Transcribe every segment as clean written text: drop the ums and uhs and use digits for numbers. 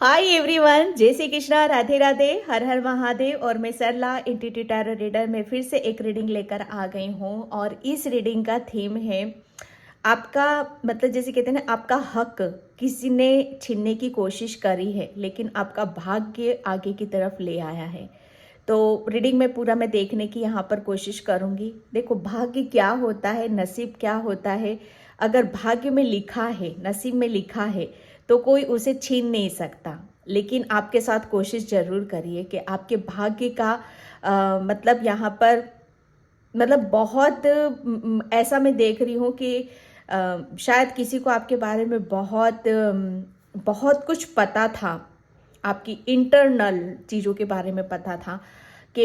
Hi everyone, जय श्री कृष्णा, राधे राधे, हर हर महादेव। और मैं सरला इंट्यूटिव टैरो रीडर में फिर से एक रीडिंग लेकर आ गई हूँ। और इस रीडिंग का थीम है आपका, मतलब जैसे कहते हैं ना, आपका हक किसी ने छीनने की कोशिश करी है लेकिन आपका भाग्य आगे की तरफ ले आया है। तो रीडिंग में पूरा मैं देखने की यहाँ पर कोशिश करूँगी। देखो, भाग्य क्या होता है, नसीब क्या होता है। अगर भाग्य में लिखा है, नसीब में लिखा है, तो कोई उसे छीन नहीं सकता। लेकिन आपके साथ कोशिश जरूर करिए कि आपके भाग्य का मतलब यहाँ पर, मतलब बहुत ऐसा मैं देख रही हूँ कि शायद किसी को आपके बारे में बहुत कुछ पता था, आपकी इंटरनल चीज़ों के बारे में पता था कि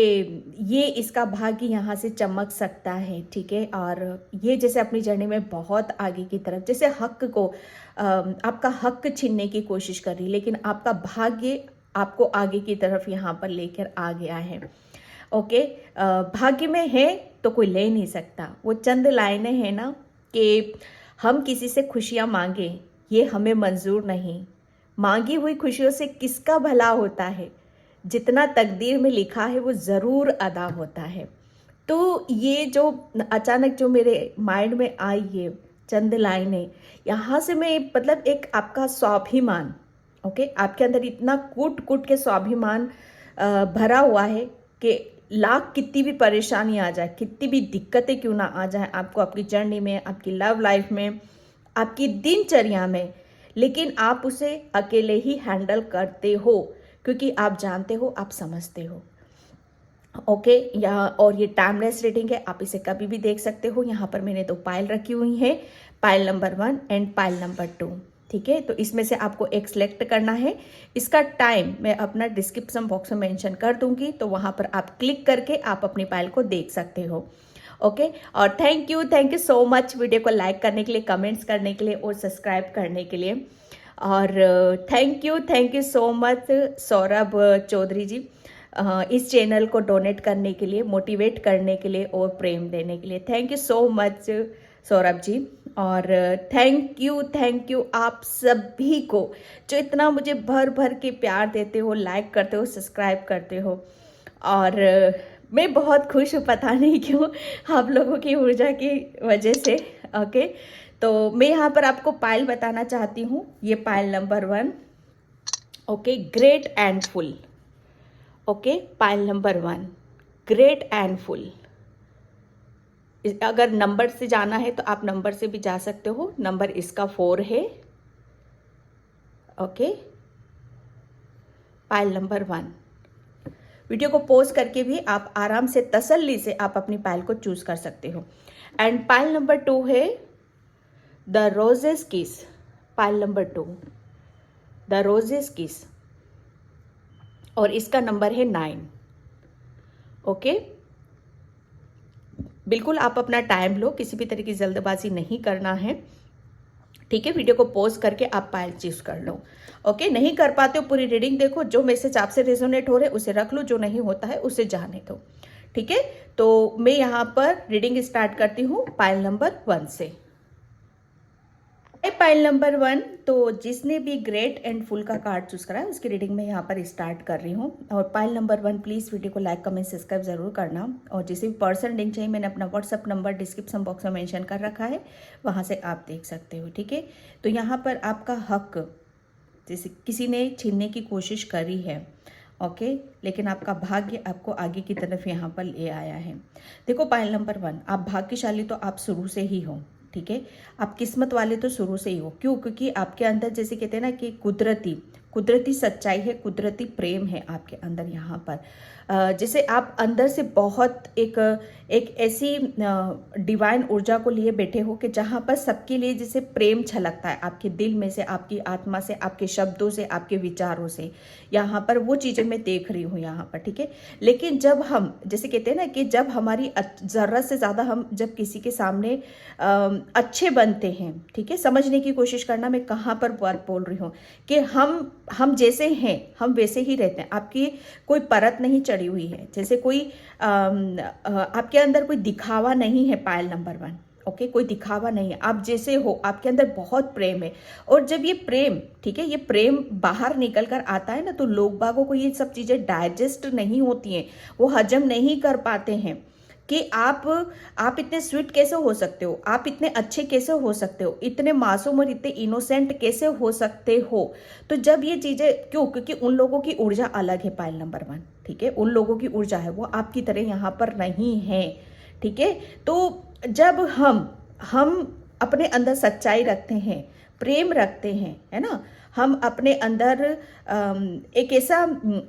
ये इसका भाग्य यहाँ से चमक सकता है, ठीक है। और ये जैसे अपनी जर्नी में बहुत आगे की तरफ, जैसे हक को आपका हक छीनने की कोशिश कर रही, लेकिन आपका भाग्य आपको आगे की तरफ यहाँ पर लेकर आ गया है। ओके, भाग्य में है तो कोई ले नहीं सकता। वो चंद लाइनें हैं ना कि हम किसी से खुशियाँ मांगे, ये हमें मंजूर नहीं। मांगी हुई खुशियों से किसका भला होता है, जितना तकदीर में लिखा है वो ज़रूर अदा होता है। तो ये जो अचानक जो मेरे माइंड में आई है चंद लाइनें, यहाँ से मैं मतलब एक आपका स्वाभिमान, ओके, आपके अंदर इतना कूट कूट के स्वाभिमान भरा हुआ है कि लाख कितनी भी परेशानी आ जाए, कितनी भी दिक्कतें क्यों ना आ जाए आपको, आपकी जर्नी में, आपकी लव लाइफ में, आपकी दिनचर्या में, लेकिन आप उसे अकेले ही हैंडल करते हो क्योंकि आप जानते हो, आप समझते हो। ओके, यहाँ और ये टाइमलेस रीडिंग है, आप इसे कभी भी देख सकते हो। यहाँ पर मैंने 2 पायल रखी हुई हैं, pile number 1 and Payal number 2, ठीक है। तो इसमें से आपको एक सिलेक्ट करना है। इसका टाइम मैं अपना डिस्क्रिप्शन बॉक्स में मेंशन कर दूंगी, तो वहाँ पर आप क्लिक करके आप अपनी पायल को देख सकते हो। ओके, और thank you so much video को लाइक करने के लिए, कमेंट्स करने के लिए और सब्सक्राइब करने के लिए। और thank you so much Saurabh Chaudhary ji, इस चैनल को डोनेट करने के लिए, मोटिवेट करने के लिए और प्रेम देने के लिए। Thank you so much Saurabh ji. और थैंक यू आप सभी को जो इतना मुझे भर भर के प्यार देते हो, लाइक करते हो, सब्सक्राइब करते हो। और मैं बहुत खुश हूँ, पता नहीं क्यों, आप लोगों की ऊर्जा की वजह से। ओके, तो मैं यहाँ पर आपको पायल बताना चाहती हूँ। ये pile number 1, okay, great and full. Okay, pile number 1, great and full. अगर नंबर से जाना है तो आप नंबर से भी जा सकते हो। नंबर इसका 4 है। Okay, pile number 1। वीडियो को पॉज करके भी आप आराम से, तसल्ली से आप अपनी पायल को चूज कर सकते हो। एंड पायल नंबर 2 है द रोजेस किस। पायल नंबर 2, द रोजेस किस, और इसका नंबर है 9। ओके, बिल्कुल आप अपना टाइम लो, किसी भी तरह की जल्दबाजी नहीं करना है, ठीक है। वीडियो को पॉज करके आप पायल चूज कर लो। ओके, नहीं कर पाते हो पूरी रीडिंग देखो, जो मैसेज आपसे रेजोनेट हो रहे उसे रख लो, जो नहीं होता है उसे जाने दो, ठीक है। तो मैं यहाँ पर रीडिंग स्टार्ट करती हूँ पायल नंबर 1 से। पाइल नंबर 1, तो जिसने भी ग्रेट एंड फुल का कार्ड चूज करा है उसकी रीडिंग में यहाँ पर स्टार्ट कर रही हूँ। और पाइल नंबर 1, प्लीज़ वीडियो को लाइक कमेंट सब्सक्राइब जरूर करना। और जिसे भी पर्सनल लिंक चाहिए, मैंने अपना व्हाट्सअप नंबर डिस्क्रिप्शन बॉक्स में मेंशन कर रखा है, वहाँ से आप देख सकते हो, ठीक है। तो यहाँ पर आपका हक जैसे किसी ने छीनने की कोशिश करी है, ओके, लेकिन आपका भाग्य आपको आगे की तरफ यहाँ पर ले आया है। देखो, पाइल नंबर 1, आप भाग्यशाली तो आप शुरू से ही हो, ठीक है। आप किस्मत वाले तो शुरू से ही हो। क्यों? क्योंकि आपके अंदर, जैसे कहते हैं ना कि कुदरती सच्चाई है, कुदरती प्रेम है आपके अंदर। यहाँ पर जैसे आप अंदर से बहुत एक ऐसी डिवाइन ऊर्जा को लिए बैठे हो कि जहाँ पर सबके लिए जैसे प्रेम छलकता है आपके दिल में से, आपकी आत्मा से, आपके शब्दों से, आपके विचारों से। यहाँ पर वो चीज़ें मैं देख रही हूँ यहाँ पर, ठीक है। लेकिन जब हम, जैसे कहते हैं ना कि जब हमारी ज़रूरत से ज़्यादा हम जब किसी के सामने अच्छे बनते हैं, ठीक है, समझने की कोशिश करना, मैं कहाँ पर बात बोल रही हूँ कि हम जैसे हैं हम वैसे ही रहते हैं। आपकी कोई परत नहीं चढ़ी हुई है, जैसे कोई आपके अंदर कोई दिखावा नहीं है। पायल नंबर 1, ओके, कोई दिखावा नहीं है, आप जैसे हो, आपके अंदर बहुत प्रेम है। और जब ये प्रेम, ठीक है, ये प्रेम बाहर निकल कर आता है ना, तो लोग बागों को ये सब चीज़ें डाइजेस्ट नहीं होती हैं, वो हजम नहीं कर पाते हैं कि आप इतने स्वीट कैसे हो सकते हो, आप इतने अच्छे कैसे हो सकते हो, इतने मासूम और इतने इनोसेंट कैसे हो सकते हो। तो जब ये चीज़ें, क्यों? क्योंकि उन लोगों की ऊर्जा अलग है, पाइल नंबर 1, ठीक है, उन लोगों की ऊर्जा है, वो आपकी तरह यहाँ पर नहीं है, ठीक है। तो जब हम अपने अंदर सच्चाई रखते हैं, प्रेम रखते हैं, है ना, हम अपने अंदर एक ऐसा,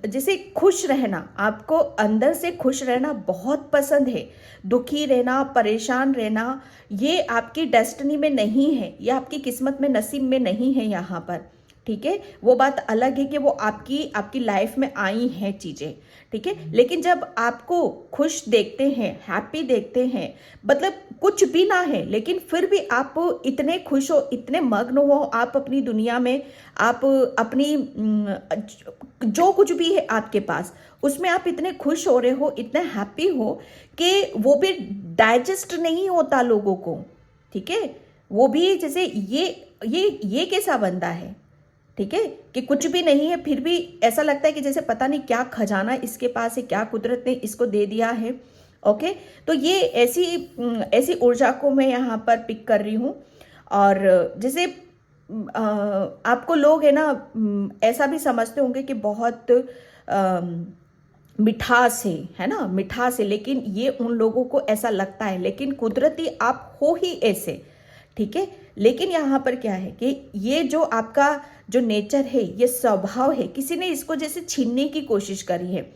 जैसे खुश रहना, आपको अंदर से खुश रहना बहुत पसंद है, दुखी रहना, परेशान रहना, ये आपकी डेस्टिनी में नहीं है, ये आपकी किस्मत में, नसीब में नहीं है यहाँ पर, ठीक है। वो बात अलग है कि वो आपकी लाइफ में आई हैं चीज़ें, ठीक है। लेकिन जब आपको खुश देखते हैं, हैप्पी देखते हैं, मतलब कुछ भी ना है लेकिन फिर भी आप इतने खुश हो, इतने मग्न हो आप अपनी दुनिया में, आप अपनी जो कुछ भी है आपके पास, उसमें आप इतने खुश हो रहे हो, इतने हैप्पी हो कि वो भी डाइजेस्ट नहीं होता लोगों को, ठीक है। वो भी जैसे ये कैसा बंदा है, ठीक है, कि कुछ भी नहीं है फिर भी ऐसा लगता है कि जैसे पता नहीं क्या खजाना इसके पास है, क्या कुदरत ने इसको दे दिया है। ओके, तो ये ऐसी ऊर्जा को मैं यहाँ पर पिक कर रही हूँ। और जैसे आपको लोग है ना ऐसा भी समझते होंगे कि बहुत मिठास है ना, मिठास है, लेकिन ये उन लोगों को ऐसा लगता है, लेकिन कुदरती आप हो ही ऐसे, ठीक है। लेकिन यहाँ पर क्या है कि ये जो आपका जो नेचर है, ये स्वभाव है, किसी ने इसको जैसे छीनने की कोशिश करी है,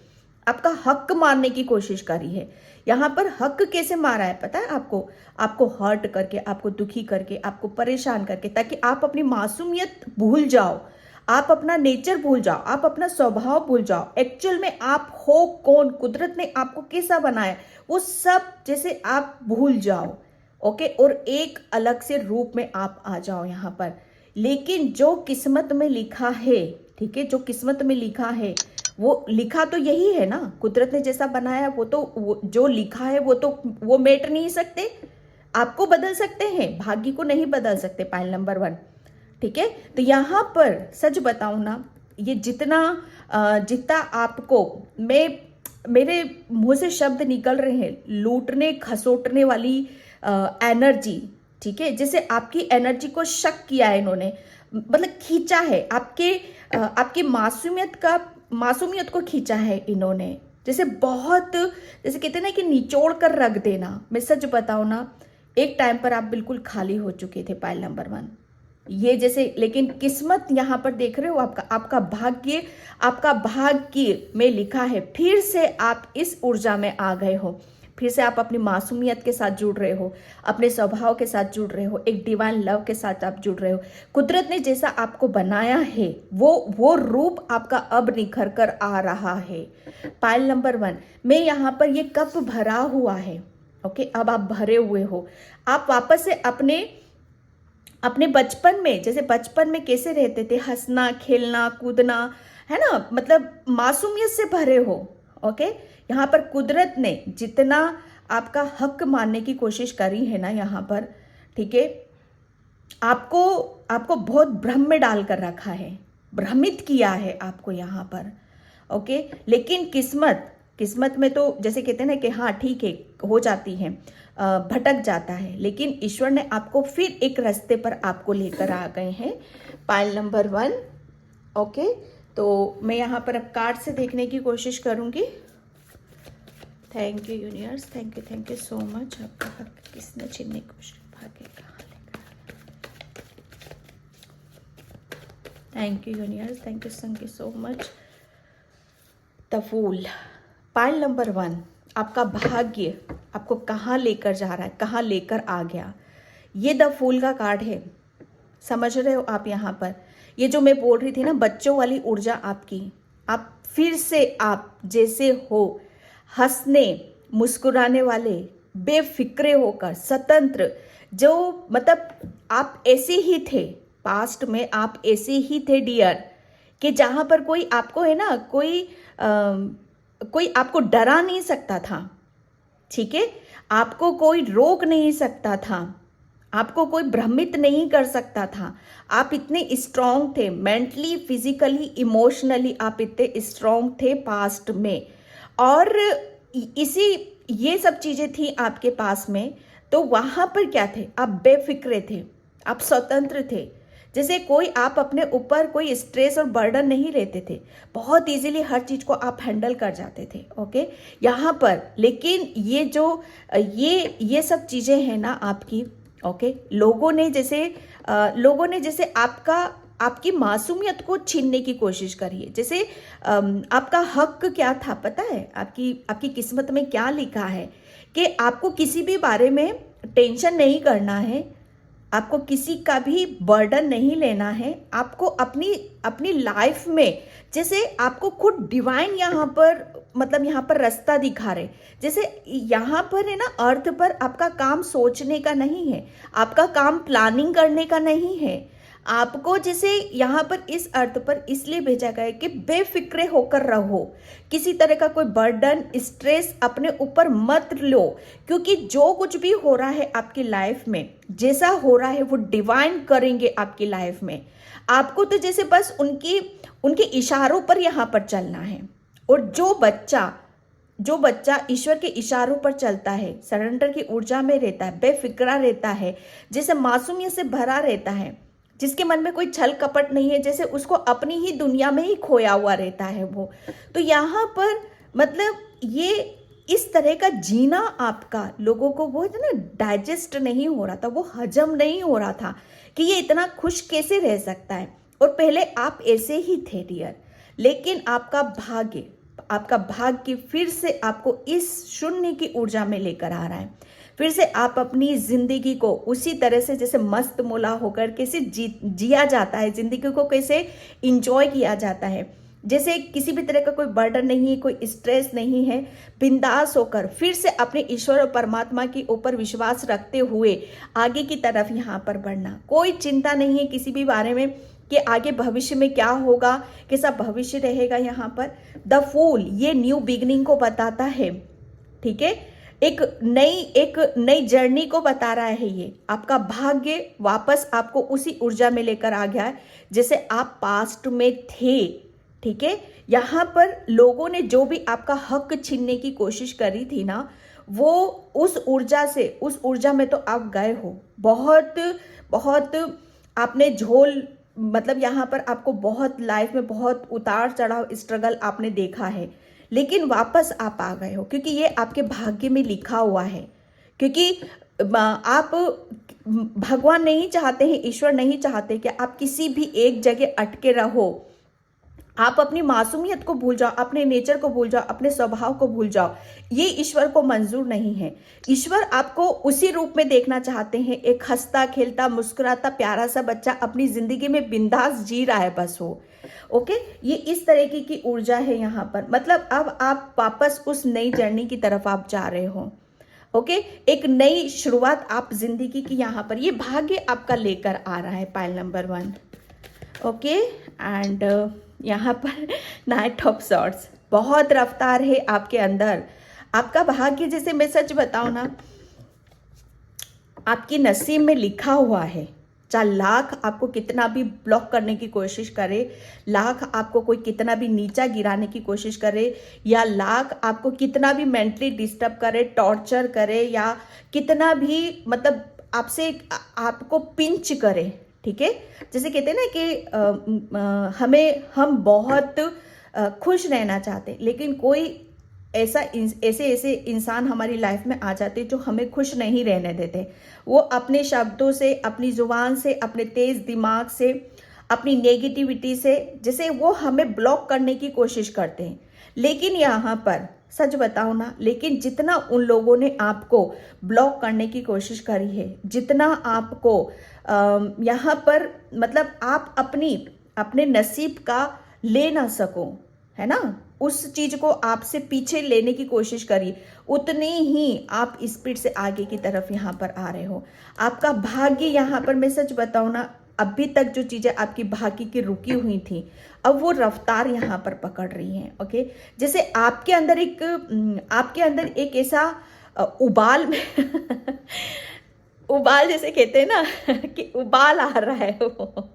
आपका हक मारने की कोशिश करी है। यहाँ पर हक कैसे मारा है पता है आपको हर्ट करके, आपको दुखी करके, आपको परेशान करके, ताकि आप अपनी मासूमियत भूल जाओ, आप अपना नेचर भूल जाओ, आप अपना स्वभाव भूल जाओ, एक्चुअल में आप हो कौन, कुदरत ने आपको कैसा बनाया, वो सब जैसे आप भूल जाओ। ओके, और एक अलग से रूप में आप आ जाओ यहाँ पर। लेकिन जो किस्मत में लिखा है, ठीक है, जो किस्मत में लिखा है, वो लिखा तो यही है ना, कुदरत ने जैसा बनाया वो तो जो लिखा है वो मेट नहीं सकते, आपको बदल सकते हैं, भाग्य को नहीं बदल सकते। पाइल नंबर 1, ठीक है। तो यहाँ पर सच बताऊं ना, ये जितना आपको मेरे मुंह से शब्द निकल रहे हैं, लूटने खसोटने वाली एनर्जी, ठीक है, जैसे आपकी एनर्जी को शक किया है इन्होंने, मतलब खींचा है आपकी मासूमियत को खींचा है इन्होंने, जैसे बहुत, जैसे कहते हैं ना कि निचोड़ कर रख देना। मैं सच बताऊं ना, एक टाइम पर आप बिल्कुल खाली हो चुके थे पाइल नंबर 1, ये जैसे, लेकिन किस्मत यहाँ पर देख रहे हो, आपका भाग्य में लिखा है, फिर से आप इस ऊर्जा में आ गए हो, फिर से आप अपनी मासूमियत के साथ जुड़ रहे हो, अपने स्वभाव के साथ जुड़ रहे हो, एक डिवाइन लव के साथ आप जुड़ रहे हो। कुदरत ने जैसा आपको बनाया है वो रूप आपका अब निखर कर आ रहा है। पाइल नंबर 1 में यहाँ पर ये कप भरा हुआ है। ओके, अब आप भरे हुए हो, आप वापस से अपने बचपन में, जैसे बचपन में कैसे रहते थे, हंसना खेलना कूदना, है ना, मतलब मासूमियत से भरे हो। ओके, यहाँ पर कुदरत ने जितना आपका हक मानने की कोशिश करी है ना यहाँ पर, ठीक है, आपको बहुत भ्रम में डालकर रखा है, भ्रमित किया है आपको यहाँ पर। ओके, लेकिन किस्मत में तो जैसे कहते हैं ना कि हाँ ठीक है, हो जाती है, भटक जाता है, लेकिन ईश्वर ने आपको फिर एक रास्ते पर आपको लेकर आ गए हैं। Pile number 1। ओके, तो मैं यहाँ पर अब कार्ड से देखने की कोशिश करूँगी। Thank you universe, thank you so much. आपका हक किसने छीनने की कोशिश, भाग्य कहाँ लेकर, thank you universe, thank you so much. The fool, pile number 1, आपका भाग्य आपको कहाँ लेकर जा रहा है, कहाँ लेकर आ गया, ये द फूल का कार्ड है। समझ रहे हो आप यहाँ पर, ये जो मैं बोल रही थी ना, बच्चों वाली ऊर्जा आपकी, आप फिर से आप जैसे हो, हंसने मुस्कुराने वाले, बेफिक्रे होकर, स्वतंत्र, जो मतलब आप ऐसे ही थे, पास्ट में आप ऐसे ही थे डियर, कि जहाँ पर कोई आपको है ना, कोई आपको डरा नहीं सकता था। ठीक है, आपको कोई रोक नहीं सकता था, आपको कोई भ्रमित नहीं कर सकता था। आप इतने स्ट्रांग थे, मेंटली, फिजिकली, इमोशनली आप इतने स्ट्रांग थे पास्ट में। और इसी ये सब चीजें थी आपके पास में, तो वहां पर क्या थे, आप बेफिक्रे थे, आप स्वतंत्र थे। जैसे कोई आप अपने ऊपर कोई स्ट्रेस और बर्डन नहीं लेते थे, बहुत इजीली हर चीज को आप हैंडल कर जाते थे। ओके, यहाँ पर लेकिन ये जो ये सब चीजें हैं ना आपकी, ओके, लोगों ने जैसे आपकी मासूमियत को छीनने की कोशिश करी है। जैसे आपका हक क्या था पता है, आपकी किस्मत में क्या लिखा है कि आपको किसी भी बारे में टेंशन नहीं करना है, आपको किसी का भी बर्डन नहीं लेना है। आपको अपनी लाइफ में जैसे आपको खुद डिवाइन यहाँ पर मतलब यहाँ पर रास्ता दिखा रहे। जैसे यहाँ पर है ना, अर्थ पर आपका काम सोचने का नहीं है, आपका काम प्लानिंग करने का नहीं है। आपको जैसे यहाँ पर इस अर्थ पर इसलिए भेजा गया है कि बेफिक्रे होकर रहो, किसी तरह का कोई बर्डन, स्ट्रेस अपने ऊपर मत लो, क्योंकि जो कुछ भी हो रहा है आपकी लाइफ में, जैसा हो रहा है वो डिवाइन करेंगे आपकी लाइफ में। आपको तो जैसे बस उनके इशारों पर यहाँ पर चलना है। और जो बच्चा ईश्वर के इशारों पर चलता है, सरेंडर की ऊर्जा में रहता है, बेफिक्रा रहता है, जैसे मासूमियत से भरा रहता है, जिसके मन में कोई छल कपट नहीं है, जैसे उसको अपनी ही दुनिया में ही खोया हुआ रहता है वो, तो यहाँ पर मतलब ये इस तरह का जीना आपका लोगों को वो ना डाइजेस्ट नहीं हो रहा था, वो हजम नहीं हो रहा था कि ये इतना खुश कैसे रह सकता है। और पहले आप ऐसे ही थे डियर, लेकिन आपका भाग्य फिर से आपको इस शून्य की ऊर्जा में लेकर आ रहा है। फिर से आप अपनी जिंदगी को उसी तरह से जैसे मस्त मोला होकर कैसे जिया जाता है, जिंदगी को कैसे इंजॉय किया जाता है, जैसे किसी भी तरह का कोई बर्डन नहीं है, कोई स्ट्रेस नहीं है, बिंदास होकर फिर से अपने ईश्वर और परमात्मा के ऊपर विश्वास रखते हुए आगे की तरफ यहाँ पर बढ़ना। कोई चिंता नहीं है किसी भी बारे में कि आगे भविष्य में क्या होगा, कैसा भविष्य रहेगा। यहाँ पर द फूल ये न्यू बिगनिंग को बताता है, ठीक है, एक नई जर्नी को बता रहा है। ये आपका भाग्य वापस आपको उसी ऊर्जा में लेकर आ गया है जैसे आप पास्ट में थे, ठीक है। यहाँ पर लोगों ने जो भी आपका हक छीनने की कोशिश करी थी ना, वो उस ऊर्जा में तो आप गए हो। बहुत आपने झोल मतलब यहाँ पर आपको बहुत लाइफ में बहुत उतार चढ़ाव स्ट्रगल आपने देखा है, लेकिन वापस आप आ गए हो क्योंकि ये आपके भाग्य में लिखा हुआ है। क्योंकि आप भगवान नहीं चाहते हैं, ईश्वर नहीं चाहते कि आप किसी भी एक जगह अटके रहो। आप अपनी मासूमियत को भूल जाओ, अपने नेचर को भूल जाओ, अपने स्वभाव को भूल जाओ, ये ईश्वर को मंजूर नहीं है। ईश्वर आपको उसी रूप में देखना चाहते हैं, एक हंसता खेलता मुस्कुराता प्यारा सा बच्चा अपनी जिंदगी में बिंदास जी रहा है बस वो। ओके, ये इस तरीके की ऊर्जा है यहाँ पर। मतलब अब आप वापस उस नई जर्नी की तरफ आप जा रहे हो। ओके, एक नई शुरुआत आप जिंदगी की यहाँ पर ये भाग्य आपका लेकर आ रहा है। Pile number 1। ओके, एंड यहाँ पर नाइट ऑफ सॉर्ड्स, बहुत रफ्तार है आपके अंदर। आपका भाग्य जैसे मैं सच बताऊं ना, आपकी नसीब में लिखा हुआ है। चाहे लाख आपको कितना भी ब्लॉक करने की कोशिश करे, लाख आपको कोई कितना भी नीचा गिराने की कोशिश करे, या लाख आपको कितना भी मेंटली डिस्टर्ब करे, टॉर्चर करे, या कितना भी मतलब आपको पिंच करे, ठीक है। जैसे कहते हैं ना कि हम बहुत खुश रहना चाहते, लेकिन कोई ऐसे इंसान हमारी लाइफ में आ जाते जो हमें खुश नहीं रहने देते। वो अपने शब्दों से, अपनी जुबान से, अपने तेज दिमाग से, अपनी नेगेटिविटी से जैसे वो हमें ब्लॉक करने की कोशिश करते हैं। लेकिन यहाँ पर सच बताओ ना, लेकिन जितना उन लोगों ने आपको ब्लॉक करने की कोशिश करी है, जितना आपको यहाँ पर मतलब आप अपने नसीब का ले ना सको, है ना, उस चीज को आपसे पीछे लेने की कोशिश करी, उतनी ही आप स्पीड से आगे की तरफ यहाँ पर आ रहे हो। आपका भाग्य यहाँ पर मैं सच बताऊं ना, अभी तक जो चीजें आपकी भाग्य की रुकी हुई थी, अब वो रफ्तार यहाँ पर पकड़ रही हैं। ओके, जैसे आपके अंदर एक ऐसा उबाल में उबाल जैसे कहते हैं ना कि उबाल आ रहा है वो।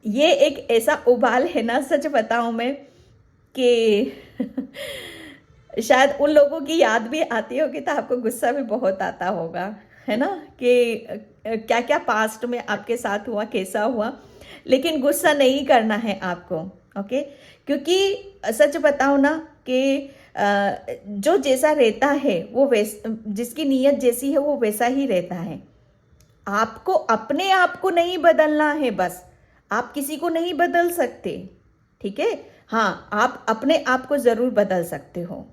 ये एक ऐसा उबाल है ना, सच बताऊं मैं कि शायद उन लोगों की याद भी आती होगी तो आपको गुस्सा भी बहुत आता होगा, है ना, कि क्या क्या पास्ट में आपके साथ हुआ, कैसा हुआ। लेकिन गुस्सा नहीं करना है आपको, ओके। क्योंकि सच बताऊं ना कि जो जैसा रहता है वो जिसकी नीयत जैसी है वो वैसा ही रहता है। आपको अपने आप को नहीं बदलना है, बस। आप किसी को नहीं बदल सकते, ठीक है। हाँ, आप अपने आप को जरूर बदल सकते हो,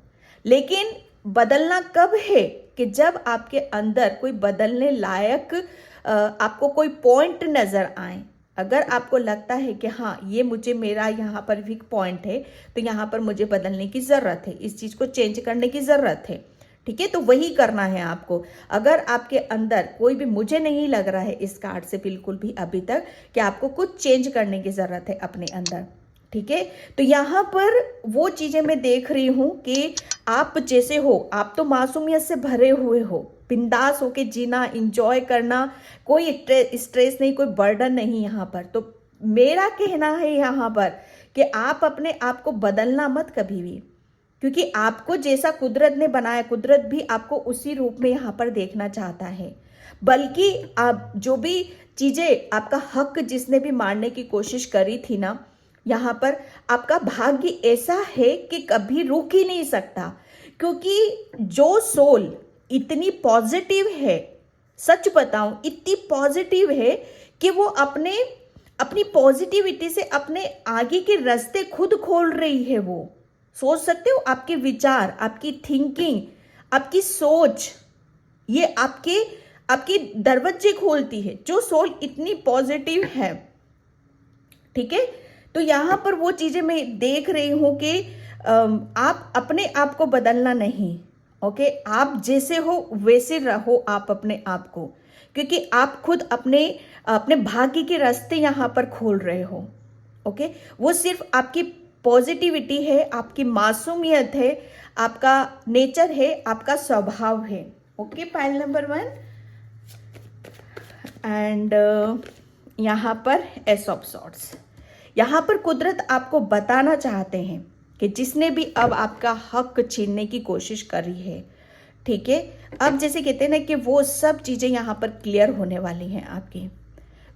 लेकिन बदलना कब है कि जब आपके अंदर कोई बदलने लायक आपको कोई पॉइंट नजर आए। अगर आपको लगता है कि हाँ, ये मुझे मेरा यहाँ पर वीक पॉइंट है, तो यहाँ पर मुझे बदलने की ज़रूरत है, इस चीज़ को चेंज करने की ज़रूरत है, ठीक है। तो वही करना है आपको। अगर आपके अंदर कोई भी, मुझे नहीं लग रहा है इस कार्ड से बिल्कुल भी अभी तक कि आपको कुछ चेंज करने की ज़रूरत है अपने अंदर, ठीक है। तो यहाँ पर वो चीज़ें मैं देख रही हूँ कि आप जैसे हो, आप तो मासूमियत से भरे हुए हो, बिंदास होके जीना, इंजॉय करना, कोई स्ट्रेस नहीं, कोई बर्डन नहीं यहाँ पर। तो मेरा कहना है यहाँ पर कि आप अपने आप को बदलना मत कभी भी, क्योंकि आपको जैसा कुदरत ने बनाया, कुदरत भी आपको उसी रूप में यहाँ पर देखना चाहता है। बल्कि आप जो भी चीज़ें, आपका हक जिसने भी मारने की कोशिश करी थी ना, यहाँ पर आपका भाग्य ऐसा है कि कभी रुक ही नहीं सकता। क्योंकि जो सोल इतनी पॉजिटिव है, सच बताऊं इतनी पॉजिटिव है कि वो अपनी पॉजिटिविटी से अपने आगे के रास्ते खुद खोल रही है। वो सोच सकते हो, आपके विचार, आपकी थिंकिंग, आपकी सोच, ये आपके दरवाजे खोलती है। जो सोल इतनी पॉजिटिव है, ठीक है। तो यहाँ पर वो चीज़ें मैं देख रही हूँ कि आप अपने आप को बदलना नहीं, ओके। आप जैसे हो वैसे रहो आप अपने आप को, क्योंकि आप खुद अपने भाग्य के रास्ते यहाँ पर खोल रहे हो, ओके। वो सिर्फ आपकी पॉजिटिविटी है, आपकी मासूमियत है, आपका नेचर है, आपका स्वभाव है, ओके। पाइल नंबर 1 एंड यहाँ पर एस ऑफ सॉर्ड्स। यहाँ पर कुदरत आपको बताना चाहते हैं कि जिसने भी अब आपका हक छीनने की कोशिश करी है, ठीक है, अब जैसे कहते हैं ना कि वो सब चीज़ें यहाँ पर क्लियर होने वाली हैं आपकी।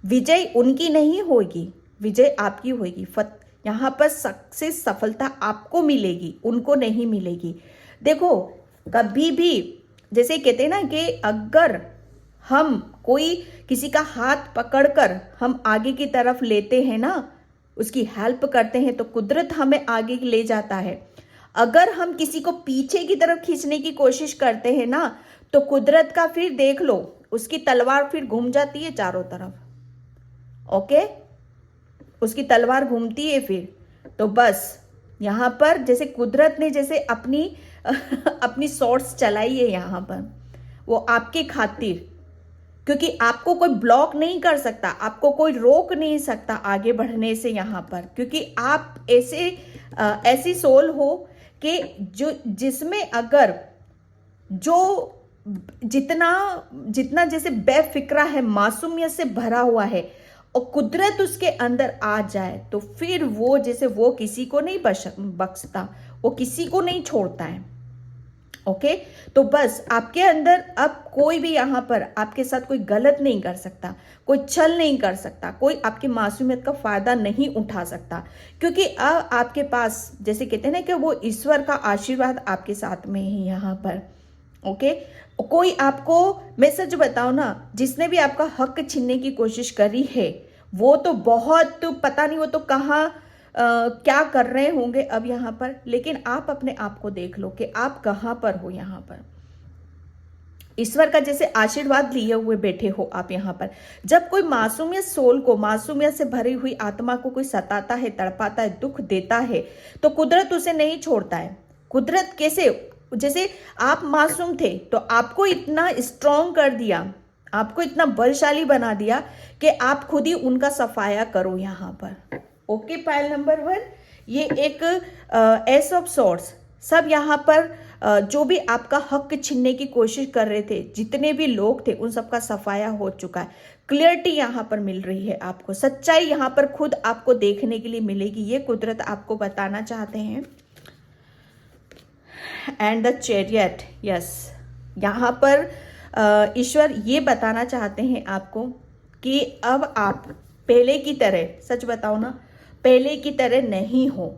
विजय उनकी नहीं होगी, विजय आपकी होगी। यहाँ पर सक्सेस, सफलता आपको मिलेगी, उनको नहीं मिलेगी। देखो, कभी भी जैसे कहते हैं ना कि अगर हम कोई किसी का हाथ पकड़कर हम आगे की तरफ लेते हैं ना, उसकी हेल्प करते हैं, तो कुदरत हमें आगे ले जाता है। अगर हम किसी को पीछे की तरफ खींचने की कोशिश करते हैं ना, तो कुदरत का फिर देख लो, उसकी तलवार फिर घूम जाती है चारों तरफ, ओके। उसकी तलवार घूमती है फिर। तो बस यहाँ पर जैसे कुदरत ने जैसे अपनी सॉर्ट्स चलाई है यहाँ पर, वो आपके खातिर, क्योंकि आपको कोई ब्लॉक नहीं कर सकता, आपको कोई रोक नहीं सकता आगे बढ़ने से यहाँ पर, क्योंकि आप ऐसी सोल हो कि जिसमें अगर जो जितना जैसे बेफिक्रा है, मासूमियत से भरा हुआ है, और कुदरत उसके अंदर आ जाए, तो फिर वो जैसे वो किसी को नहीं बख्शता, वो किसी को नहीं छोड़ता है, ओके। तो बस आपके अंदर अब कोई भी यहाँ पर आपके साथ कोई गलत नहीं कर सकता, कोई छल नहीं कर सकता, कोई आपकी मासूमियत का फायदा नहीं उठा सकता, क्योंकि अब आपके पास जैसे कहते हैं ना कि वो ईश्वर का आशीर्वाद आपके साथ में ही यहाँ पर, ओके। कोई आपको, मैं सच बताऊं ना, जिसने भी आपका हक छीनने की कोशिश करी है, वो तो बहुत, पता नहीं वो तो कहाँ क्या कर रहे होंगे अब यहाँ पर। लेकिन आप अपने आप को देख लो कि आप कहाँ पर हो। यहाँ पर ईश्वर का जैसे आशीर्वाद लिए हुए बैठे हो आप यहाँ पर। जब कोई मासूमियत सोल को, मासूमियत से भरी हुई आत्मा को कोई सताता है, तड़पाता है, दुख देता है, तो कुदरत उसे नहीं छोड़ता है। कुदरत कैसे, जैसे आप मासूम थे तो आपको इतना स्ट्रॉन्ग कर दिया, आपको इतना बलशाली बना दिया कि आप खुद ही उनका सफाया करो यहाँ पर, ओके। पाइल नंबर 1 ये एक एस ऑफ सॉर्ड्स, सब यहाँ पर जो भी आपका हक छीनने की कोशिश कर रहे थे, जितने भी लोग थे, उन सबका सफाया हो चुका है। क्लियरिटी यहाँ पर मिल रही है आपको, सच्चाई यहाँ पर खुद आपको देखने के लिए मिलेगी, ये कुदरत आपको बताना चाहते हैं। एंड द चैरियट, यस, यहाँ पर ईश्वर ये बताना चाहते हैं आपको कि अब आप पहले की तरह, सच बताओ ना, पहले की तरह नहीं हो।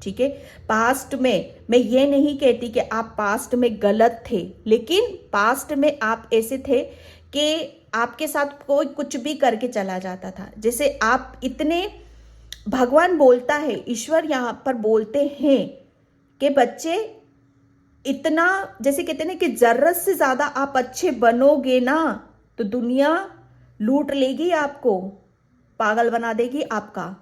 ठीक है, पास्ट में मैं ये नहीं कहती कि आप पास्ट में गलत थे, लेकिन पास्ट में आप ऐसे थे कि आपके साथ कोई कुछ भी करके चला जाता था। जैसे आप इतने, भगवान बोलता है, ईश्वर यहाँ पर बोलते हैं कि बच्चे इतना, जैसे कहते हैं कि जरूरत से ज्यादा आप अच्छे बनोगे ना तो दुनिया लूट लेगी आपको, पागल बना देगी आपका।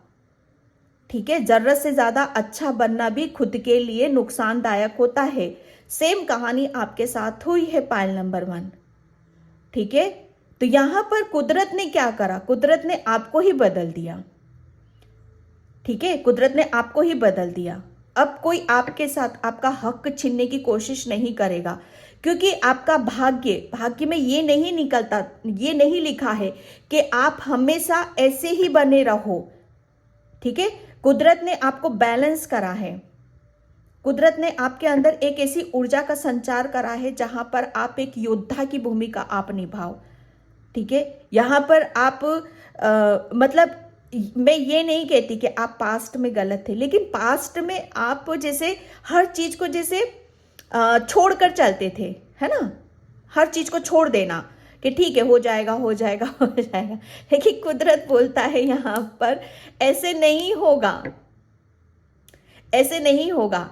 ठीक है, जरूरत से ज्यादा अच्छा बनना भी खुद के लिए नुकसानदायक होता है। सेम कहानी आपके साथ हुई है पायल नंबर 1। ठीक है, तो यहां पर कुदरत ने क्या करा, कुदरत ने आपको ही बदल दिया। ठीक है, कुदरत ने आपको ही बदल दिया। अब कोई आपके साथ आपका हक छीनने की कोशिश नहीं करेगा, क्योंकि आपका भाग्य में ये नहीं निकलता, ये नहीं लिखा है कि आप हमेशा ऐसे ही बने रहो। ठीक है, कुदरत ने आपको बैलेंस करा है, कुदरत ने आपके अंदर एक ऐसी ऊर्जा का संचार करा है जहां पर आप एक योद्धा की भूमिका आप निभाओ। ठीक है, यहां पर आप मतलब मैं ये नहीं कहती कि आप पास्ट में गलत थे, लेकिन पास्ट में आप जैसे हर चीज को जैसे छोड़कर चलते थे, है ना, हर चीज को छोड़ देना कि ठीक है, हो जाएगा हो जाएगा हो जाएगा। लेकिन कुदरत बोलता है यहाँ पर ऐसे नहीं होगा, ऐसे नहीं होगा।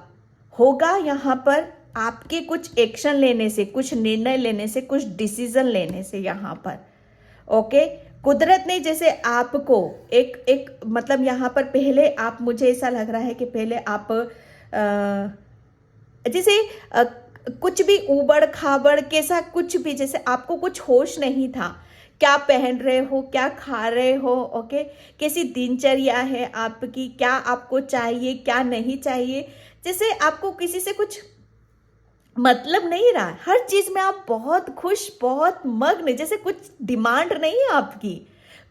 होगा यहाँ पर आपके कुछ एक्शन लेने से, कुछ निर्णय लेने से, कुछ डिसीजन लेने से यहाँ पर। ओके, कुदरत ने जैसे आपको एक मतलब यहाँ पर पहले आप, मुझे ऐसा लग रहा है कि पहले आप जैसे कुछ भी उबड़ खाबड़ कैसा कुछ भी, जैसे आपको कुछ होश नहीं था, क्या पहन रहे हो, क्या खा रहे हो, ओके, कैसी दिनचर्या है आपकी, क्या आपको चाहिए क्या नहीं चाहिए, जैसे आपको किसी से कुछ मतलब नहीं रहा। हर चीज में आप बहुत खुश, बहुत मग्न, जैसे कुछ डिमांड नहीं है आपकी,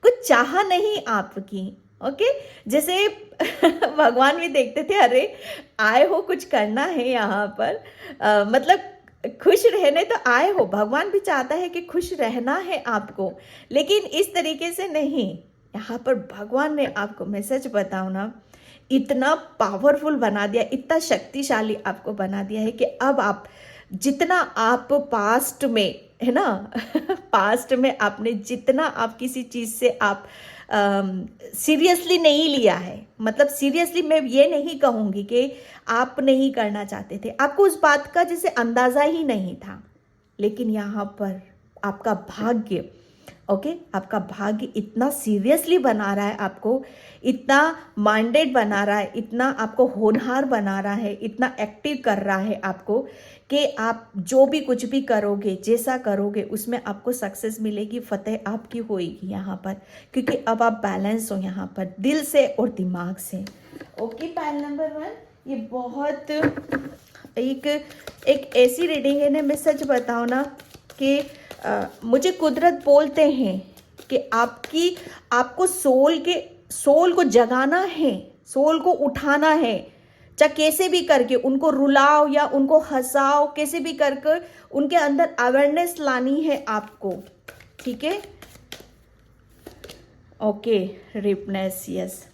कुछ चाह नहीं आपकी। ओके, जैसे भगवान भी देखते थे, अरे आए हो कुछ करना है यहाँ पर, मतलब खुश रहने तो आए हो, भगवान भी चाहता है कि खुश रहना है आपको, लेकिन इस तरीके से नहीं। यहाँ पर भगवान ने आपको, मैं सच बताऊं ना, इतना पावरफुल बना दिया, इतना शक्तिशाली आपको बना दिया है कि अब आप जितना आप पास्ट में, है ना, पास्ट में आपने जितना आप किसी चीज से आप सीरियसली नहीं लिया है, मतलब सीरियसली मैं ये नहीं कहूंगी कि आप नहीं करना चाहते थे, आपको उस बात का जैसे अंदाजा ही नहीं था, लेकिन यहाँ पर आपका भाग्य, ओके, आपका भाग्य इतना सीरियसली बना रहा है आपको, इतना माइंडेड बना रहा है, इतना आपको होनहार बना रहा है, इतना एक्टिव कर रहा है आपको कि आप जो भी कुछ भी करोगे, जैसा करोगे, उसमें आपको सक्सेस मिलेगी, फतेह आपकी होएगी यहाँ पर, क्योंकि अब आप बैलेंस हो यहाँ पर दिल से और दिमाग से। ओके, पायल नंबर 1, ये बहुत एक ऐसी रीडिंग है ना, मैं सच बताऊँ ना कि मुझे कुदरत बोलते हैं कि आपको सोल को जगाना है, सोल को उठाना है, चाहे कैसे भी करके उनको रुलाओ या उनको हंसाओ, कैसे भी करके उनके अंदर अवेयरनेस लानी है आपको। ठीक है, ओके, रिपनेस, यस,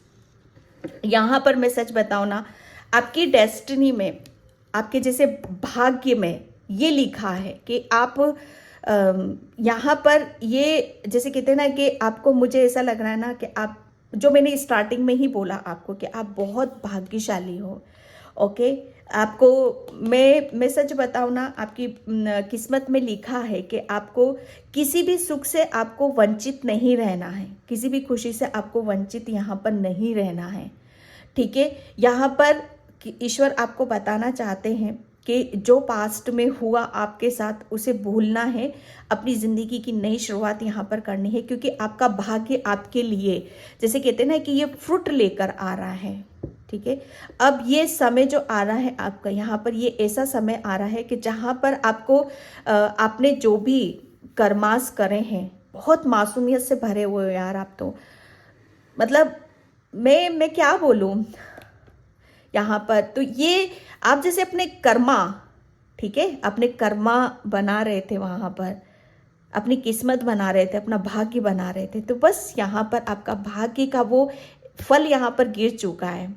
यहाँ पर मैं सच बताऊँ ना, आपकी डेस्टिनी में, आपके जैसे भाग्य में ये लिखा है कि आप यहाँ पर ये जैसे कहते हैं ना कि आपको, मुझे ऐसा लग रहा है ना कि आप, जो मैंने स्टार्टिंग में ही बोला आपको कि आप बहुत भाग्यशाली हो। ओके, आपको मैं सच बताऊँ ना, आपकी किस्मत में लिखा है कि आपको किसी भी सुख से आपको वंचित नहीं रहना है, किसी भी खुशी से आपको वंचित यहाँ पर नहीं रहना है। ठीक है, यहाँ पर ईश्वर आपको बताना चाहते हैं कि जो पास्ट में हुआ आपके साथ उसे भूलना है, अपनी ज़िंदगी की नई शुरुआत यहाँ पर करनी है, क्योंकि आपका भाग्य आपके लिए, जैसे कहते हैं ना कि ये फ्रूट लेकर आ रहा है। ठीक है। अब ये समय जो आ रहा है आपका यहाँ पर, ये ऐसा समय आ रहा है कि जहाँ पर आपको आपने जो भी कर्मास करे हैं, बहुत मासूमियत से भरे हुए हो यार आप तो, मतलब मैं क्या बोलूँ यहाँ पर। तो ये आप जैसे अपने कर्मा, ठीक है, अपने कर्मा बना रहे थे वहाँ पर, अपनी किस्मत बना रहे थे, अपना भाग्य बना रहे थे, तो बस यहाँ पर आपका भाग्य का वो फल यहाँ पर गिर चुका है।